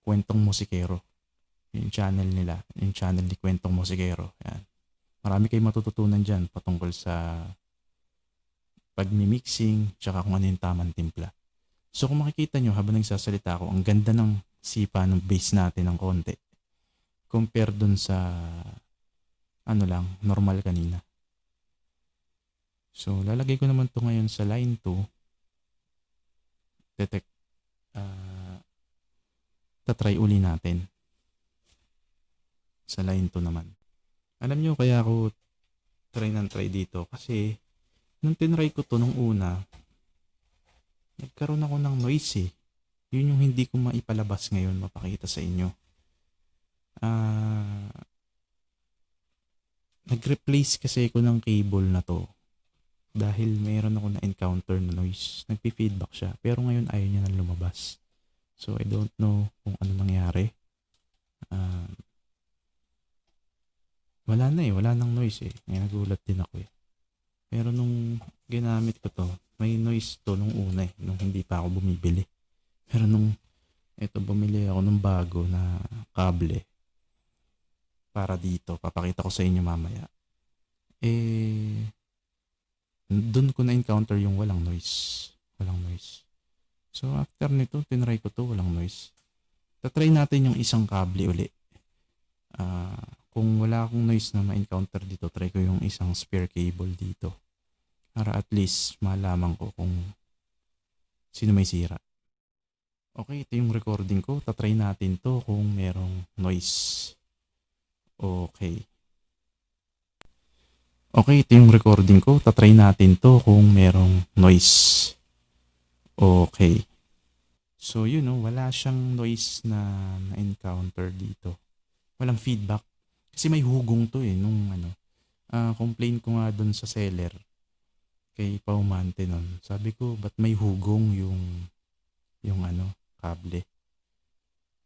Kwentong Musikero. Yung channel nila, yung channel ni Kwentong Musikero. Yan. Marami kayong matututunan dyan patungkol sa pagmi-mixing tsaka kung ano yung tamang timpla. So kung makikita nyo habang nagsasalita ako, ang ganda ng sipa ng bass natin ng konti. Compare dun sa normal kanina. So lalagay ko naman to ngayon sa line 2. Tatry uli natin. Sa line 2 naman. Alam nyo kaya ako try dito kasi nung tinry ko to nung una, nagkaroon ako ng noise eh. Yun yung hindi ko maipalabas ngayon, mapakita sa inyo. Nag-replace kasi ako ng cable na to dahil mayroon ako na-encounter na noise. Nagpi-feedback siya pero ngayon ayaw niya na lumabas. So I don't know kung ano nangyari. Wala na eh, wala nang noise eh. Ngayon nagulat din ako eh. Pero nung ginamit ko to, may noise to nung una eh, nung hindi pa ako bumibili. Pero nung bumili ako ng bago na kable para dito, papakita ko sa inyo mamaya. Doon ko na-encounter yung walang noise. Walang noise. So after nito, tinry ko to, walang noise. Tatry natin yung isang kable uli. Kung wala akong noise na ma-encounter dito, try ko yung isang spare cable dito. Para at least malaman ko kung sino may sira. Okay, ito yung recording ko. Tatry natin to kung merong noise. Okay. Okay, ito yung recording ko. Tatry natin to kung merong noise. Okay. So yun wala siyang noise na na-encounter dito. Walang feedback. Kasi may hugong to eh nung complain ko nga dun sa seller kay Paumante nun. Sabi ko, ba't may hugong yung kable?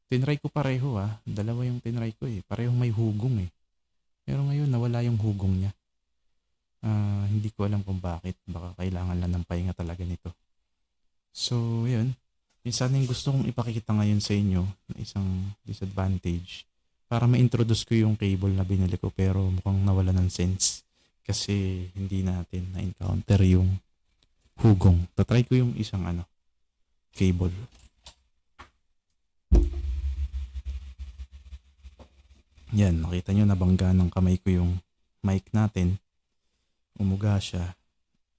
Tinry ko pareho dalawa yung tinry ko eh. Parehong may hugong eh. Pero ngayon nawala yung hugong niya. Hindi ko alam kung bakit. Baka kailangan lang ng pahinga talaga nito. So yun. Yung sana yung gusto kong ipakita ngayon sa inyo na isang disadvantage. Para ma-introduce ko yung cable na binili ko pero mukhang nawala ng sense kasi hindi natin na-encounter yung hugong. Tatry ko yung isang cable. Yan, nakita nyo nabangga ng kamay ko yung mic natin. Umuga siya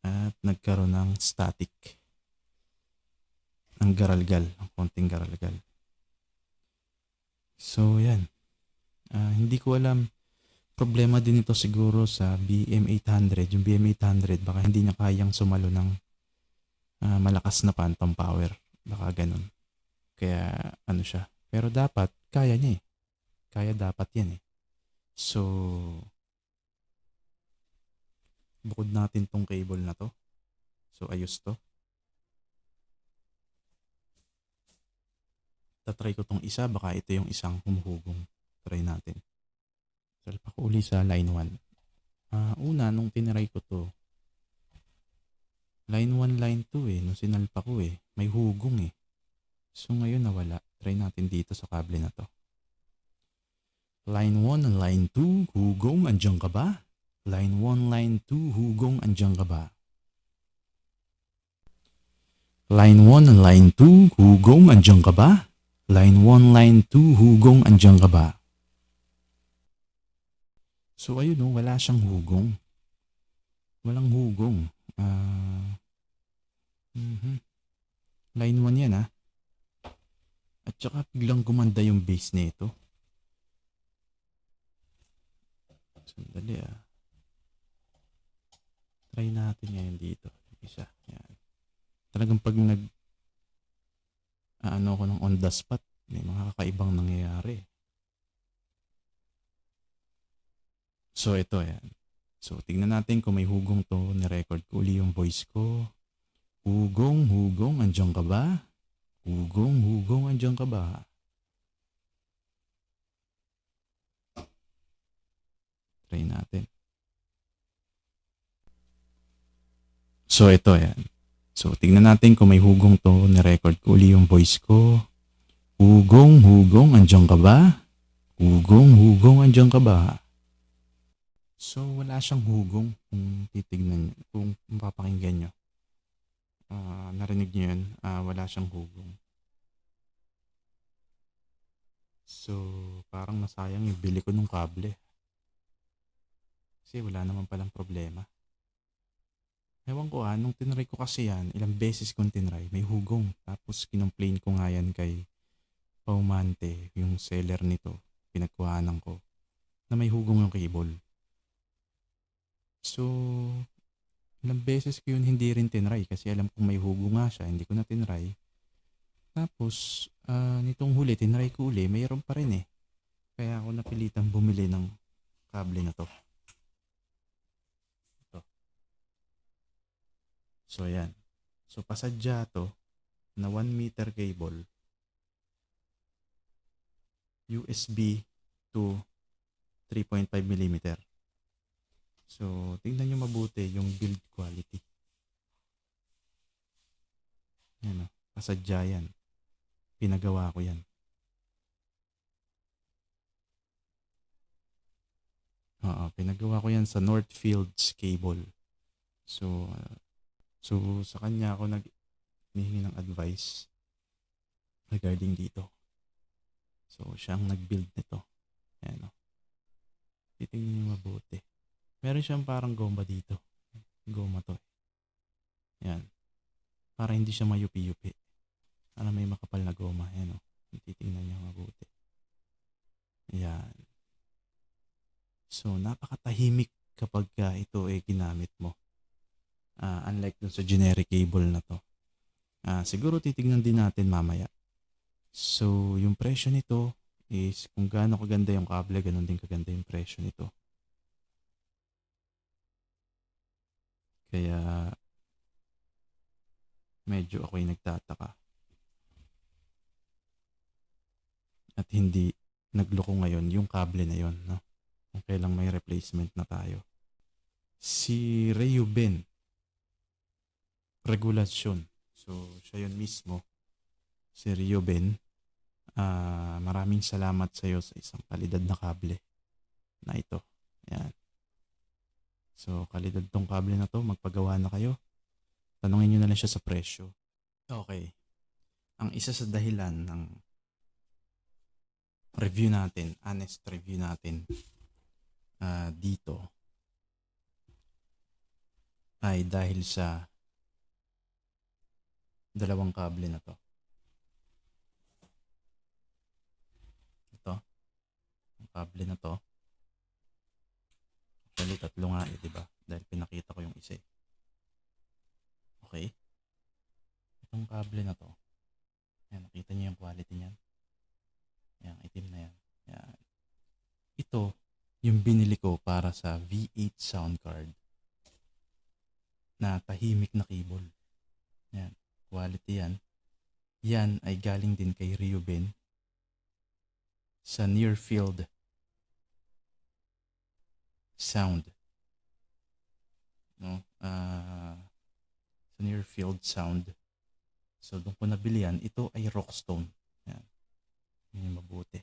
at nagkaroon ng static. Ng garalgal, ng konting garalgal. So yan. Hindi ko alam, problema din ito siguro sa BM800. Yung BM800 baka hindi niya kayang sumalo ng malakas na phantom power. Baka ganun. Kaya siya. Pero dapat, kaya niya eh. Kaya dapat yan eh. So, bukod natin tong cable na to. So, ayos to. Tatry ko tong isa, baka ito yung isang humuhugong. Try natin. Salpa ko uli sa line 1. Una, nung tinry ko to, line 1, line 2 eh. Nung sinalpa ko eh, may hugong eh. So ngayon nawala. Try natin dito sa kable na to. Line 1 and line 2, hugong, andyan ka ba? Line 1, line 2, hugong, andyan ka ba? Line 1 and line 2, hugong, andyan ka ba? Line 1, line 2, hugong, andyan ka ba? So ayun wala siyang hugong. Walang hugong. Line 1 yan At saka biglang gumanda yung bass nito. Sandali Try natin ngayon dito. Isa. Yan. Talagang pag ano ko ng on the spot, may mga kakaibang nangyayari. So ito yan. So tignan natin kung may hugong to. Ni-record ko uli yung voice ko. Hugong, hugong, andiyan ka ba? Hugong, hugong, andiyan ka ba? Try natin. So ito yan. So tignan natin kung may hugong to. Ni-record ko uli yung voice ko. Hugong, hugong, andiyan ka ba? Hugong, hugong, andiyan ka ba? So wala siyang hugong kung titignan nyo, kung mapapakinggan nyo. Narinig nyo yun, wala siyang hugong. So parang nasayang yung bili ko ng kable. Kasi wala naman palang problema. Ewan ko nung tinry ko kasi yan, ilang beses kong tinry, may hugong. Tapos kinomplain ko nga yan kay Paumante, yung seller nito, pinagkuhanan ko, na may hugong yung cable. So, ilang beses ko yun hindi rin tinry kasi alam kong may hugong nga siya, hindi ko na tinry. Tapos, nitong huli, tinry ko uli, mayroon pa rin eh. Kaya ako napilitan bumili ng kable na to. So, yan. So, pasadya to na 1 meter cable. USB to 3.5 mm. So, tingnan nyo mabuti yung build quality. Yan o. Pasadya yan. Pinagawa ko yan. Pinagawa ko yan sa Northfields Cable. So sa kanya ako naghihingi ng advice regarding dito. So, siya ang nag-build nito. Ayan o. Titingnan niyo mabuti. Meron siyang parang goma dito. Goma to. Ayan. Para hindi siya mayupi-yupi. Para may makapal na goma. Ayan o. Titingnan niyo mabuti. Ayan. So, napakatahimik kapag ito ginamit mo. Unlike dun sa generic cable na to. Siguro titignan din natin mamaya. So, yung presyo nito is kung gaano kaganda yung kable, ganun din kaganda yung presyo nito. Kaya, medyo ako'y nagtataka. At hindi nagloko ngayon yung kable na yon, no? Kung kailang may replacement na tayo. Si Reuben Regulasyon. So, siya yun mismo. Si Reuben. Maraming salamat sa iyo sa isang kalidad na kable na ito. Yan. So, kalidad tong kable na to. Magpagawa na kayo. Tanungin nyo na lang siya sa presyo. Okay. Ang isa sa dahilan ng review natin, honest review natin dito ay dahil sa dalawang kable na to. Ito. Ang kable na to. Actually, tatlo nga diba? Dahil pinakita ko yung isa. Okay. Itong kable na to. Ayan, nakita niyo yung quality niyan. Ayan, itim na yan. Ayan. Ito, yung binili ko para sa V8 sound card na tahimik na cable. Ayan. Quality yan. Yan ay galing din kay Reuben sa Near Field Sound. No? Sa Near Field Sound. So, doon ko nabili yan. Ito ay Rockstone. Yan. Yan yung mabuti.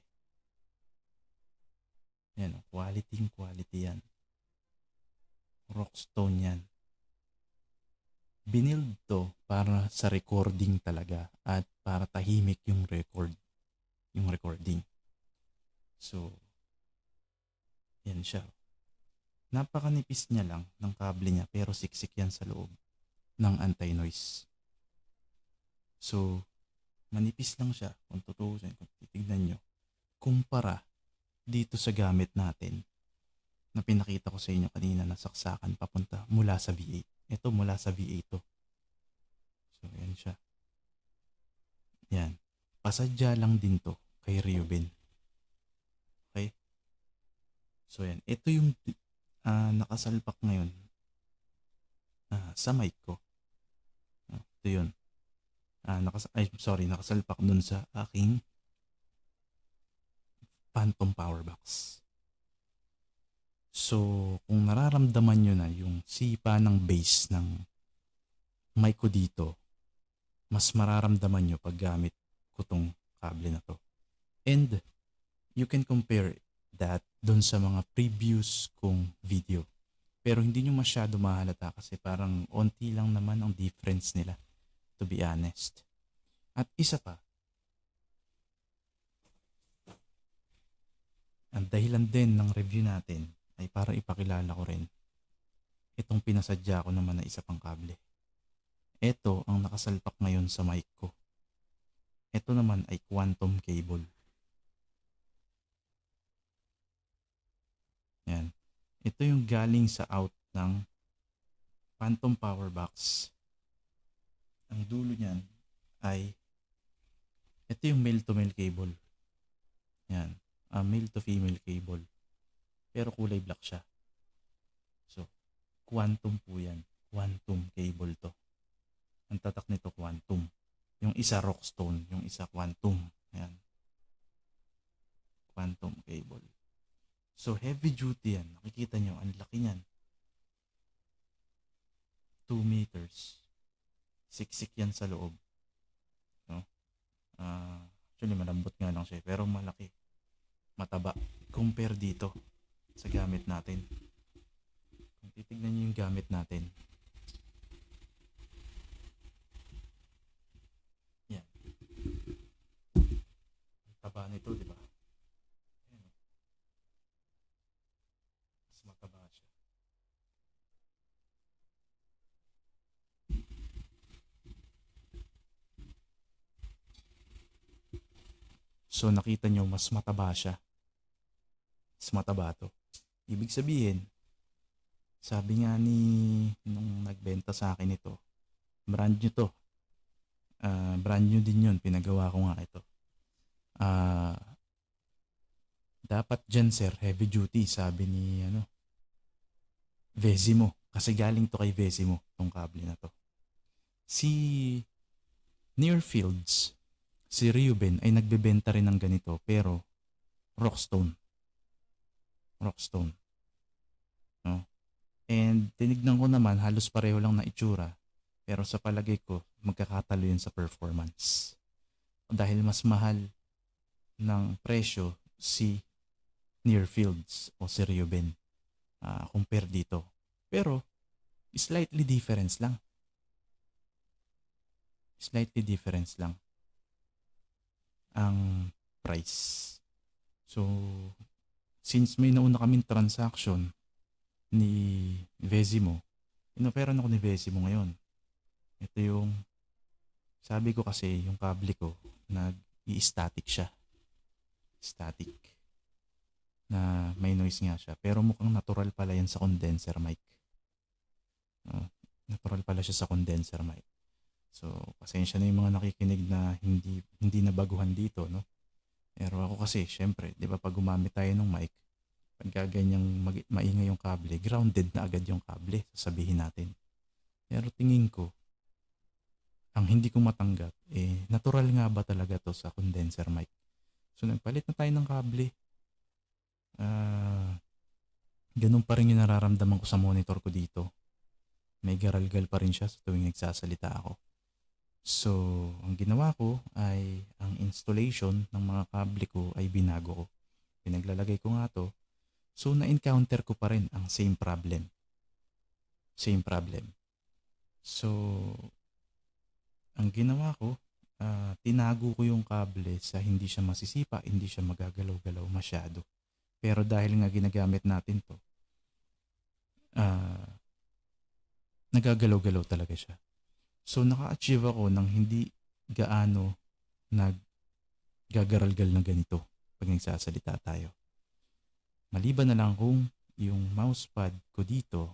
Yan. Quality yan. Rockstone yan. Binild to para sa recording talaga at para tahimik yung recording. So, yan siya. Napakanipis niya lang ng kable niya pero siksik yan sa loob ng anti-noise. So, manipis lang siya kung tutuusin, kung titignan nyo. Kumpara dito sa gamit natin na pinakita ko sa inyo kanina na saksakan papunta mula sa V8. Ito mula sa V8 to. So, yan siya. Yan. Pasadya lang din to kay Reuben. Okay? So, yan. Ito yung nakasalpak ngayon sa mic ko. Ito yun. Nakasalpak dun sa aking Phantom Power Box. So, kung nararamdaman nyo na yung sipa ng bass ng mic ko dito, mas mararamdaman nyo pag gamit ko tong kable na to. And you can compare that dun sa mga previous kong video. Pero hindi nyo masyado mahalata kasi parang onti lang naman ang difference nila, to be honest. At isa pa, ang dahilan din ng review natin ay para ipakilala ko rin itong pinasadya ko naman na isa pang kable. Ito ang nakasalpak ngayon sa mic ko. Ito naman ay quantum cable. Yan. Ito yung galing sa out ng Phantom Power Box. Ang dulo niyan ay ito yung male to male cable. Yan. Male to female cable. Pero kulay black siya. So, quantum po yan. Quantum cable to. Ang tatak nito quantum. Yung isa rockstone, yung isa quantum. Ayan. Quantum cable. So, heavy duty yan. Nakikita nyo, ang laki niyan. 2 meters. Siksik yan sa loob. No? Actually, malambot nga lang siya. Pero malaki. Mataba. Compare dito sa gamit natin. Kung titignan nyo yung gamit natin. Yan. Ang taba nito, di ba? Ayan. Mas mataba siya. So nakita nyo, mas mataba siya. Mas mataba to. Ibig sabihin, sabi nga nung nagbenta sa akin ito, brand new to. Brand new din yun, pinagawa ko nga ito. Dapat dyan sir, heavy duty, sabi ni Vesimo. Kasi galing to kay Vesimo, tong kable na to. Si Nearfields, si Reuben ay nagbebenta rin ng ganito, pero Rockstone. No? And tinignan ko naman, halos pareho lang na itsura. Pero sa palagay ko, magkakatalo yun sa performance. Dahil mas mahal ng presyo si Nearfields o si Reuben compare dito. Pero, slightly difference lang. Slightly difference lang ang price. So, since may nauna kaming transaction ni Vesimo, inoperan ako ni Vesimo ngayon. Ito yung, sabi ko kasi, yung kable ko, nag-i-static siya. Static. Na may noise nga siya. Pero mukhang natural pala yan sa condenser mic. Natural pala siya sa condenser mic. So, pasensya na yung mga nakikinig na hindi nabaguhan dito, no? Pero ako kasi, syempre, di ba pag gumamit tayo ng mic, pag ganyang maingay yung kable, grounded na agad yung kable, sasabihin natin. Pero tingin ko, ang hindi ko matanggap, natural nga ba talaga to sa condenser mic? So, nagpalit na tayo ng kable. Ganun pa rin yung nararamdaman ko sa monitor ko dito. May garalgal pa rin siya sa tuwing nagsasalita ako. So, ang ginawa ko ay ang installation ng mga kable ko ay binago ko. Pinaglalagay ko nga to. So, na-encounter ko pa rin ang same problem. Same problem. So, ang ginawa ko, tinago ko yung kable sa hindi siya masisipa, hindi siya magagalaw-galaw masyado. Pero dahil nga ginagamit natin to, nagagalaw-galaw talaga siya. So, naka-achieve ako ng hindi gaano naggagaral-gal na ganito pag nagsasalita tayo. Maliban na lang kung yung mousepad ko dito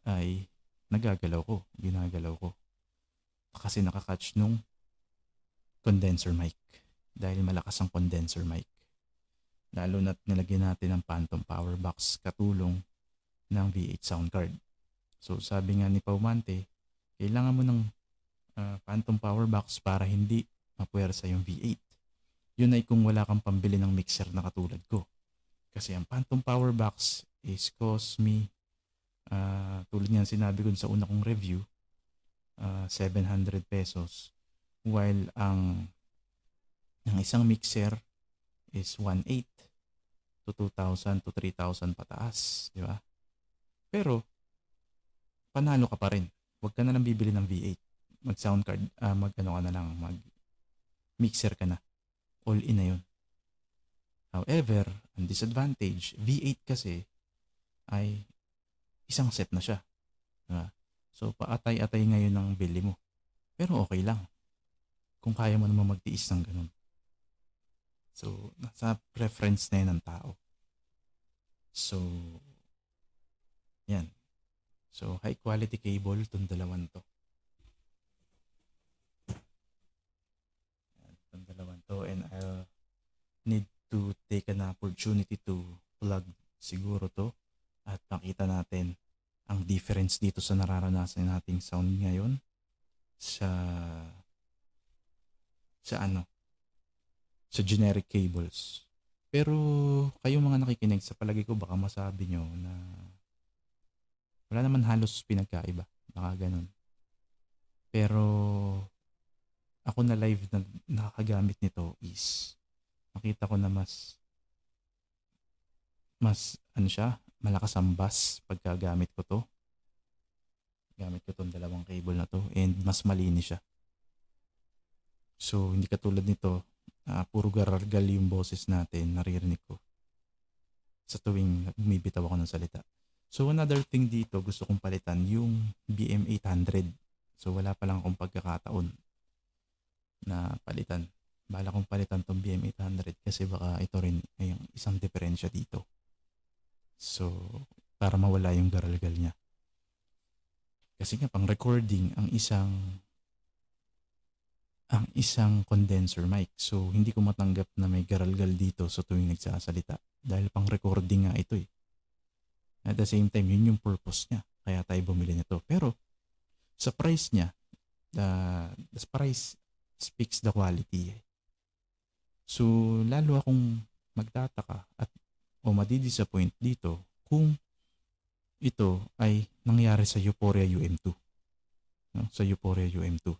ay ginagalaw ko. Kasi nakakatch nung condenser mic. Dahil malakas ang condenser mic. Lalo na't nilagyan natin ng phantom power box katulong ng V8 sound card. So sabi nga ni Paumante, kailangan mo ng phantom power box para hindi mapuwersa yung V8. Yun ay kung wala kang pambili ng mixer na katulad ko. Kasi ang phantom power box is cost me, tulad nga sinabi ko sa una kong review, 700 pesos. While ang isang mixer is 1.8 to 2,000 to 3,000 pataas. Di ba? Pero, panalo ka pa rin. Huwag ka na lang bibili ng V8. Mag-sound card, mag-mixer ka na. All in na yun. However, ang disadvantage, V8 kasi ay isang set na siya. Diba? So, paatay-atay ngayon ang bili mo. Pero okay lang. Kung kaya mo naman magtiis ng ganun. So, nasa preference na yun ng tao. So, yan. So, high quality cable itong dalawang to. Itong dalawang to, and I'll need to take an opportunity to plug siguro to at makita natin ang difference dito sa nararanasan nating sound ngayon sa generic cables. Pero kayong mga nakikinig, sa palagi ko baka masabi nyo na wala naman halos pinagkaiba. Baka ganun. Pero ako na live na nakakagamit nito is makita ko na mas malakas ang bass pagkagamit ko to. Gamit ko tong dalawang cable na to and mas malinis siya. So hindi katulad nito, puro garargal yung boses natin, naririnig ko sa tuwing bumibitaw ako ng salita. So another thing dito, gusto kong palitan yung BM800. So wala pa lang akong pagkakataon na palitan. Bala kong palitan tong BM800 kasi baka ito rin ay isang diferensya dito. So para mawala yung garalgal niya. Kasi nga pang recording ang isang condenser mic. So hindi ko matanggap na may garalgal dito sa tuwing nagsasalita dahil pang recording nga ito eh. At the same time, yun yung purpose niya. Kaya tayo bumili nito. Pero sa price niya, the price speaks the quality. So lalo akong magtataka o madidisappoint dito kung ito ay nangyari sa Euphoria UM2. No? Sa Euphoria UM2.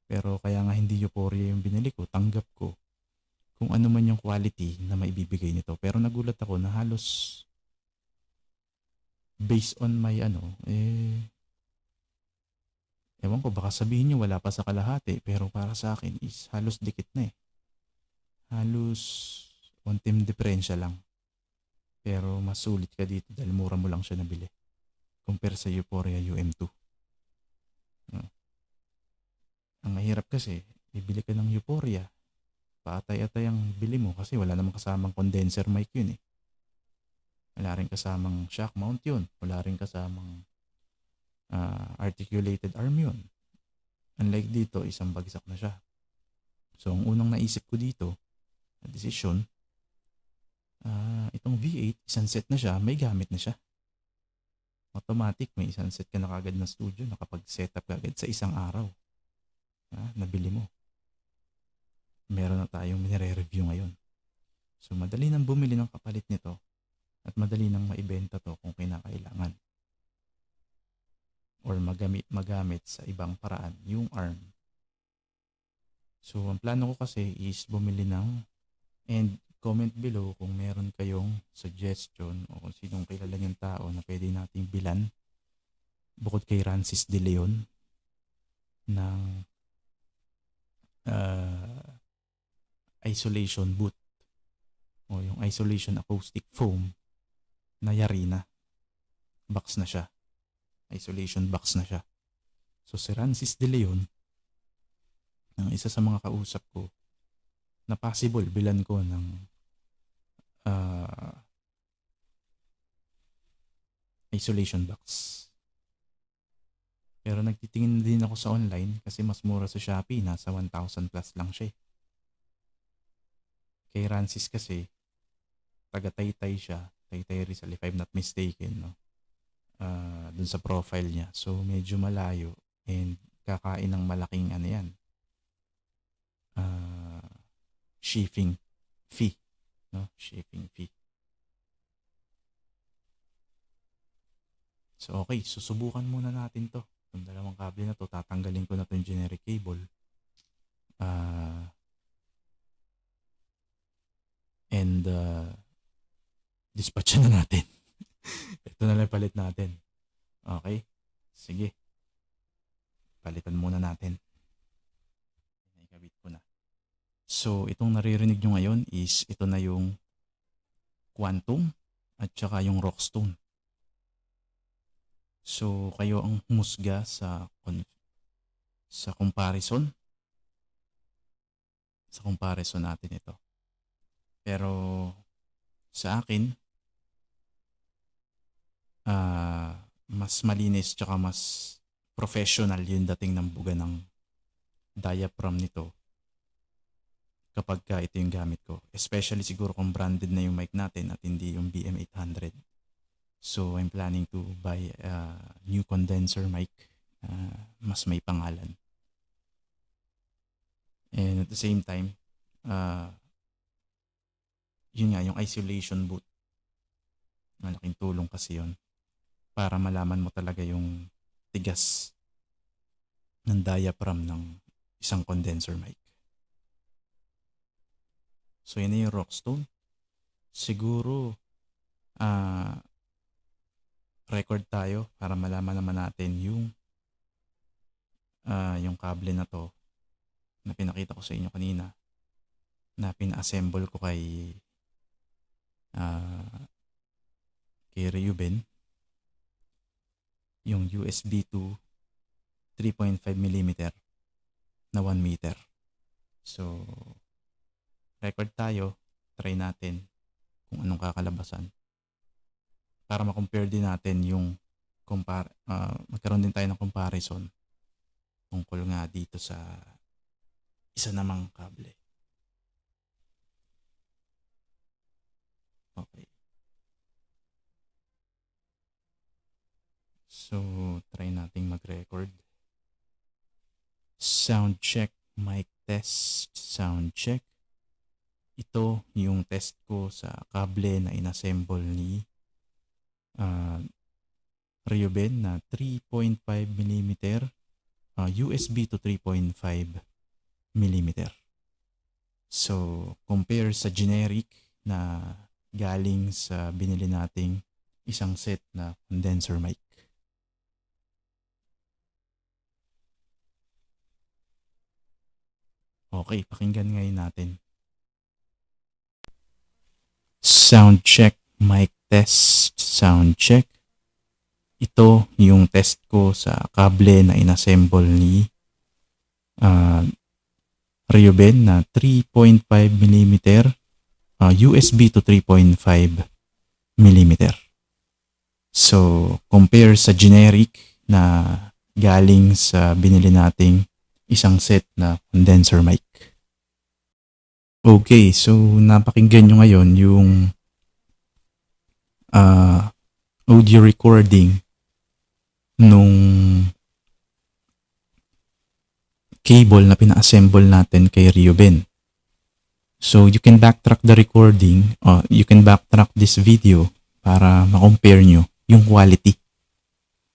Pero kaya nga hindi Euphoria yung binili ko, tanggap ko kung ano man yung quality na maibibigay nito. Pero nagulat ako na halos based on my ewan ko, baka sabihin nyo wala pa sa kalahati, pero para sa akin is halos dikit na eh. Halos ontim diferensya lang. Pero mas sulit ka dito dahil mura mo lang siya nabili compare sa Euphoria UM2. Ang mahirap kasi, bibili ka ng Euphoria, paatay-atay ang bili mo kasi wala namang kasamang condenser mic yun eh. Wala rin kasamang shock mount yun. Wala rin kasamang articulated arm yun. Unlike dito, isang bagsak na siya. So, ang unang naisip ko dito, na decision, itong V8, isang set na siya, may gamit na siya. Automatic, may isang set ka na kagad ng studio, nakapag-setup kagad sa isang araw. Nabili mo. Meron na tayong minire-review ngayon. So, madali nang bumili ng kapalit nito at madali nang maibenta to kung kinakailangan. Or magamit sa ibang paraan yung arm. So, ang plano ko kasi is bumili ng, and comment below kung meron kayong suggestion o kung sinong kilala niyong tao na pwede nating bilan bukod kay Rancis De Leon ng isolation boot o yung isolation acoustic foam na Yarina. Box na siya. Isolation box na siya. So si Rancis De Leon, ang isa sa mga kausap ko, na possible bilan ko ng isolation box. Pero nagtitingin din ako sa online kasi mas mura sa Shopee. Nasa 1,000 plus lang siya. Kay Rancis kasi, taga Taytay siya. Taytay Rizal, if I'm not mistaken. No? Dun sa profile niya. So, medyo malayo. And kakain ng malaking ano yan. Shipping fee. No? Shipping fee. So, okay. Susubukan muna natin to. Yung dalawang kable na to, tatanggalin ko na to yung generic cable. Dispatch na natin. Ito na lang palit natin. Okay? Sige. Palitan muna natin. Ikabit ko na. So, itong naririnig nyo ngayon is ito na yung Quantum at saka yung Rockstone. So, kayo ang humusga sa comparison. Sa comparison natin ito. Pero, sa akin, mas malinis tsaka mas professional yung dating ng buga ng diaphragm nito kapag ito yung gamit ko. Especially siguro kung branded na yung mic natin at hindi yung BM800. So, I'm planning to buy a new condenser mic. Mas may pangalan. And at the same time, yun nga, yung isolation boot. Malaking tulong kasi yun. Para malaman mo talaga yung tigas ng diaphragm ng isang condenser mic. So, yun na yung Rockstone. Siguro, record tayo para malaman naman natin yung kable na to na pinakita ko sa inyo kanina na pina-assemble ko kay Reuben, yung USB to 3.5mm na 1 meter. So, record tayo, try natin kung anong kakalabasan. Para ma-compare din natin yung magkaroon din tayo ng comparison tungkol nga dito sa isa namang kable. Okay. So, try nating mag-record. Sound check, mic test, sound check. Ito yung test ko sa kable na inassemble ni Reuben na 3.5mm USB to 3.5mm. So, compare sa generic na galing sa binili nating isang set na condenser mic. Okay, pakinggan ngayon natin. Sound check, mic test, sound check. Ito yung test ko sa kable na inassemble ni Reuben na 3.5mm USB to 3.5mm. So, compare sa generic na galing sa binili nating isang set na condenser mic. Okay, so napakinggan nyo ngayon yung audio recording nung cable na pina-assemble natin kay Reuben. So you can backtrack the recording, you can backtrack this video para ma-compare nyo yung quality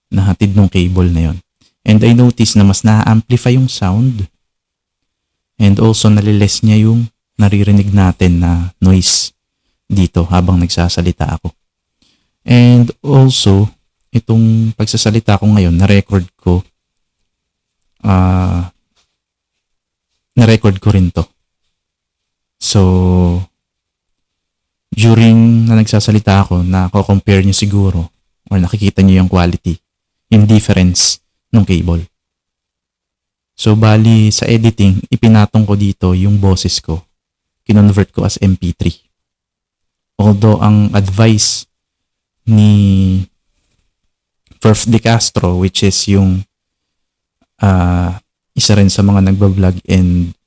na hatid ng cable na yon. And I noticed na mas na-amplify yung sound and also naliles niya yung naririnig natin na noise dito habang nagsasalita ako. And also, itong pagsasalita ko ngayon, na-record ko rin to. So, during na nagsasalita ako, na-compare nyo siguro or nakikita nyo yung quality, yung difference ng cable. So, bali sa editing, ipinatong ko dito yung boses ko. Kinonvert ko as MP3. Although, ang advice ni Perf De Castro, which is yung isa rin sa mga nagbablog and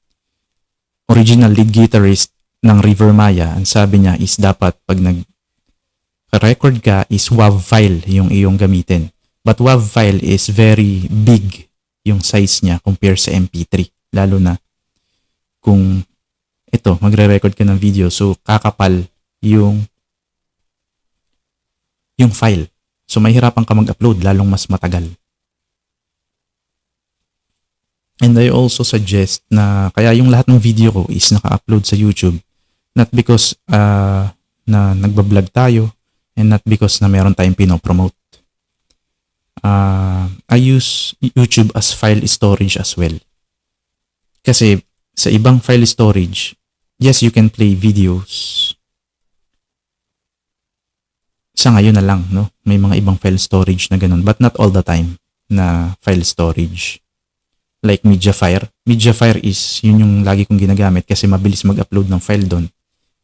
original lead guitarist ng River Maya. Ang sabi niya is dapat pag nag-record ka is WAV file yung iyong gamitin. But WAV file is very big yung size niya compare sa MP3. Lalo na kung ito, magre-record ka ng video, so kakapal yung file. So mahirapan ka mag-upload, lalong mas matagal. And I also suggest na kaya yung lahat ng video ko is naka-upload sa YouTube. Not because na nagbablog tayo and not because na meron tayong pinopromote. I use YouTube as file storage as well. Kasi sa ibang file storage, yes, you can play videos. Sa ngayon na lang, no? May mga ibang file storage na ganun, but not all the time na file storage. Like Mediafire. Mediafire is yun yung lagi kong ginagamit kasi mabilis mag-upload ng file doon.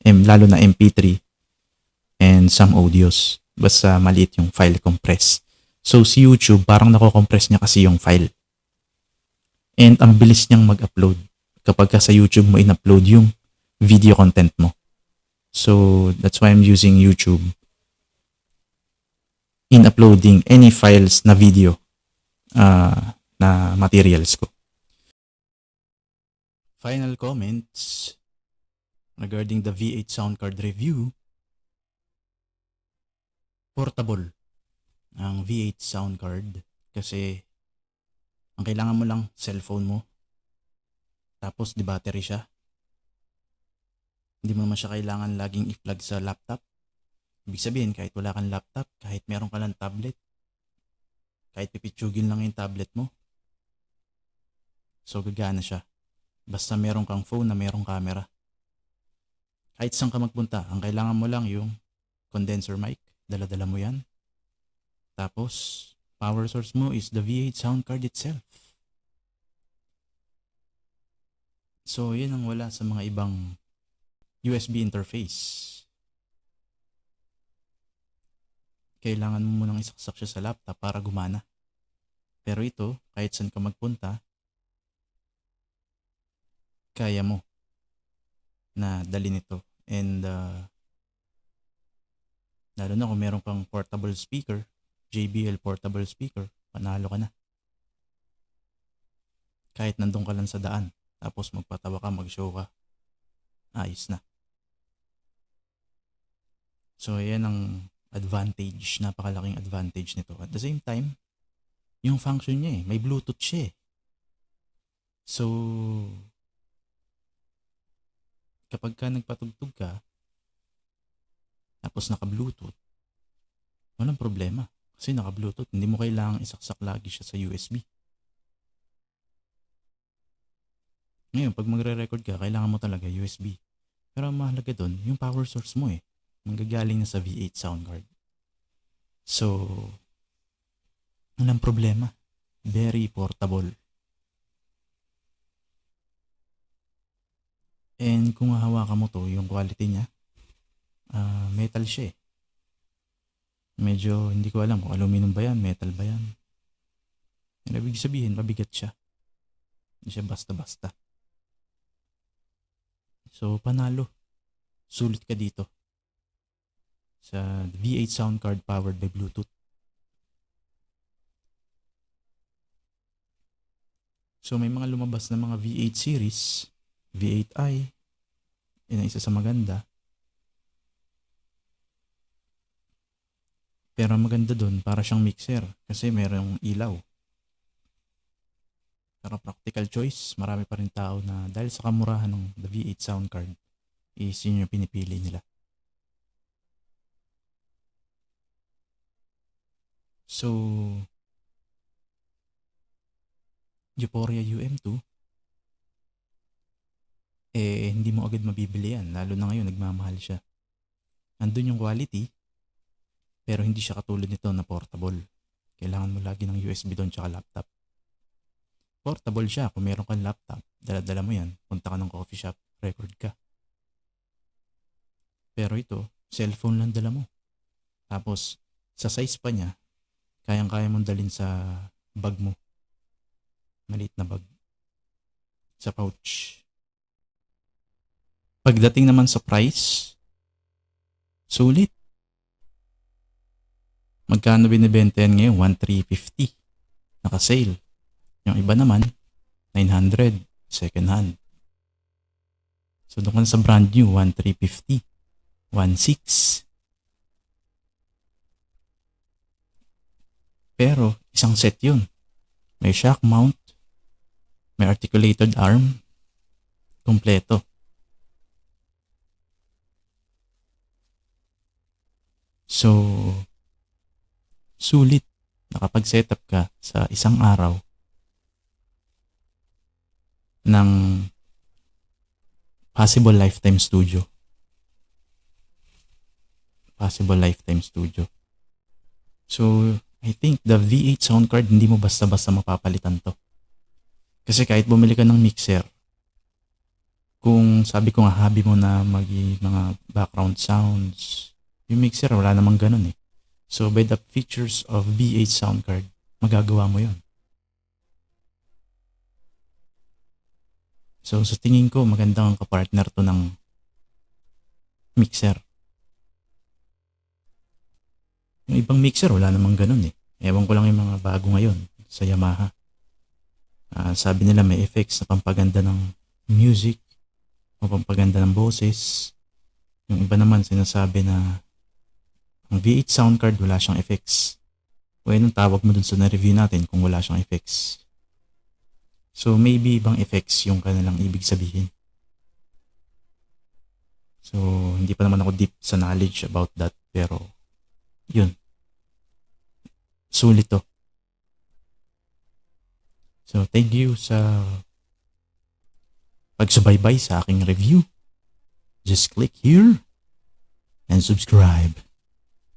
Lalo na MP3 and some audios. Basta maliit yung file compress. So si YouTube, parang nako-compress niya kasi yung file. And ang bilis niyang mag-upload kapag ka sa YouTube mo in-upload yung video content mo. So that's why I'm using YouTube in uploading any files na video na materials ko. Final comments regarding the V8 sound card review. Portable ang V8 sound card kasi ang kailangan mo lang cellphone mo, tapos di battery siya. Hindi mo naman siya kailangan laging i-plug sa laptop. Ibig sabihin, kahit wala kang laptop, kahit meron ka lang tablet, kahit pipitsugin lang yung tablet mo, so gagana siya. Basta meron kang phone na merong camera. Kahit saan ka magpunta, ang kailangan mo lang yung condenser mic, dala-dala mo yan. Tapos, power source mo is the V8 sound card itself. So, yun ang wala sa mga ibang USB interface. Kailangan mo munang isaksak siya sa laptop para gumana. Pero ito, kahit saan ka magpunta, kaya mo na dalhin ito. And lalo na kung meron kang portable speaker, JBL portable speaker, panalo ka na. Kahit nandun ka lang sa daan, tapos magpatawa ka, mag-show ka, ayos na. So, yan ang advantage, napakalaking advantage nito. At the same time, yung function niya may Bluetooth siya . So, kapag ka nagpatugtog ka, tapos naka-Bluetooth, walang problema. Kasi naka-Bluetooth, hindi mo kailangang isaksak lagi siya sa USB. Ngayon, pag magre-record ka, kailangan mo talaga USB. Pero ang mahalaga doon, yung power source mo manggagaling na sa V8 sound card. So, walang problema. Very portable. And kung hahawakan mo to, yung quality niya, metal siya . Medyo hindi ko alam kung aluminum ba yan, metal ba yan. Ibig sabihin, mabigat siya. Hindi siya basta-basta. So, panalo. Sulit ka dito sa V8 sound card powered by Bluetooth. So, may mga lumabas na mga V8 series, V8i, yun ang isa sa maganda. Pero ang maganda dun, para siyang mixer kasi merong ilaw. Pero practical choice, marami pa rin tao na dahil sa kamurahan ng the V8 sound card, is yun yung pinipili nila. So, Euphoria UM2, hindi mo agad mabibili yan. Lalo na ngayon, nagmamahal siya. Andun yung quality, pero hindi siya katulad nito na portable. Kailangan mo lagi ng USB doon tsaka laptop. Portable siya. Kung meron kang laptop, dala-dala mo yan. Punta ka ng coffee shop, record ka. Pero ito, cellphone lang dala mo. Tapos, sa size pa niya, kayang-kaya mong dalhin sa bag mo. Maliit na bag. Sa pouch. Pagdating naman sa price, sulit. Magkano binibenta yan ngayon? 1,350. Naka-sale. Yung iba naman, 900. Second hand. So doon ka na sa brand new, 1,350. 1,600. Pero, isang set yun. May shock mount, may articulated arm, kompleto. So, sulit. Nakapag-setup ka sa isang araw ng possible lifetime studio. Possible lifetime studio. So, I think the V8 sound card hindi mo basta-basta mapapalitan to. Kasi kahit bumili ka ng mixer, kung sabi ko nga hobby mo na mga background sounds, yung mixer wala namang ganun eh. So by the features of V8 sound card, magagawa mo yun. So sa tingin ko magandang kapartner to ng mixer. Yung ibang mixer, wala namang ganun eh. Ewan ko lang yung mga bago ngayon sa Yamaha. Sabi nila may effects na pampaganda ng music o pampaganda ng boses. Yung iba naman sinasabi na ang V8 sound card wala siyang effects. O anong tawag mo dun sa na-review natin kung wala siyang effects? So maybe ibang effects yung kanilang ibig sabihin. So hindi pa naman ako deep sa knowledge about that, pero yun. Sulit to. So, thank you sa pagsubaybay sa aking review. Just click here and subscribe.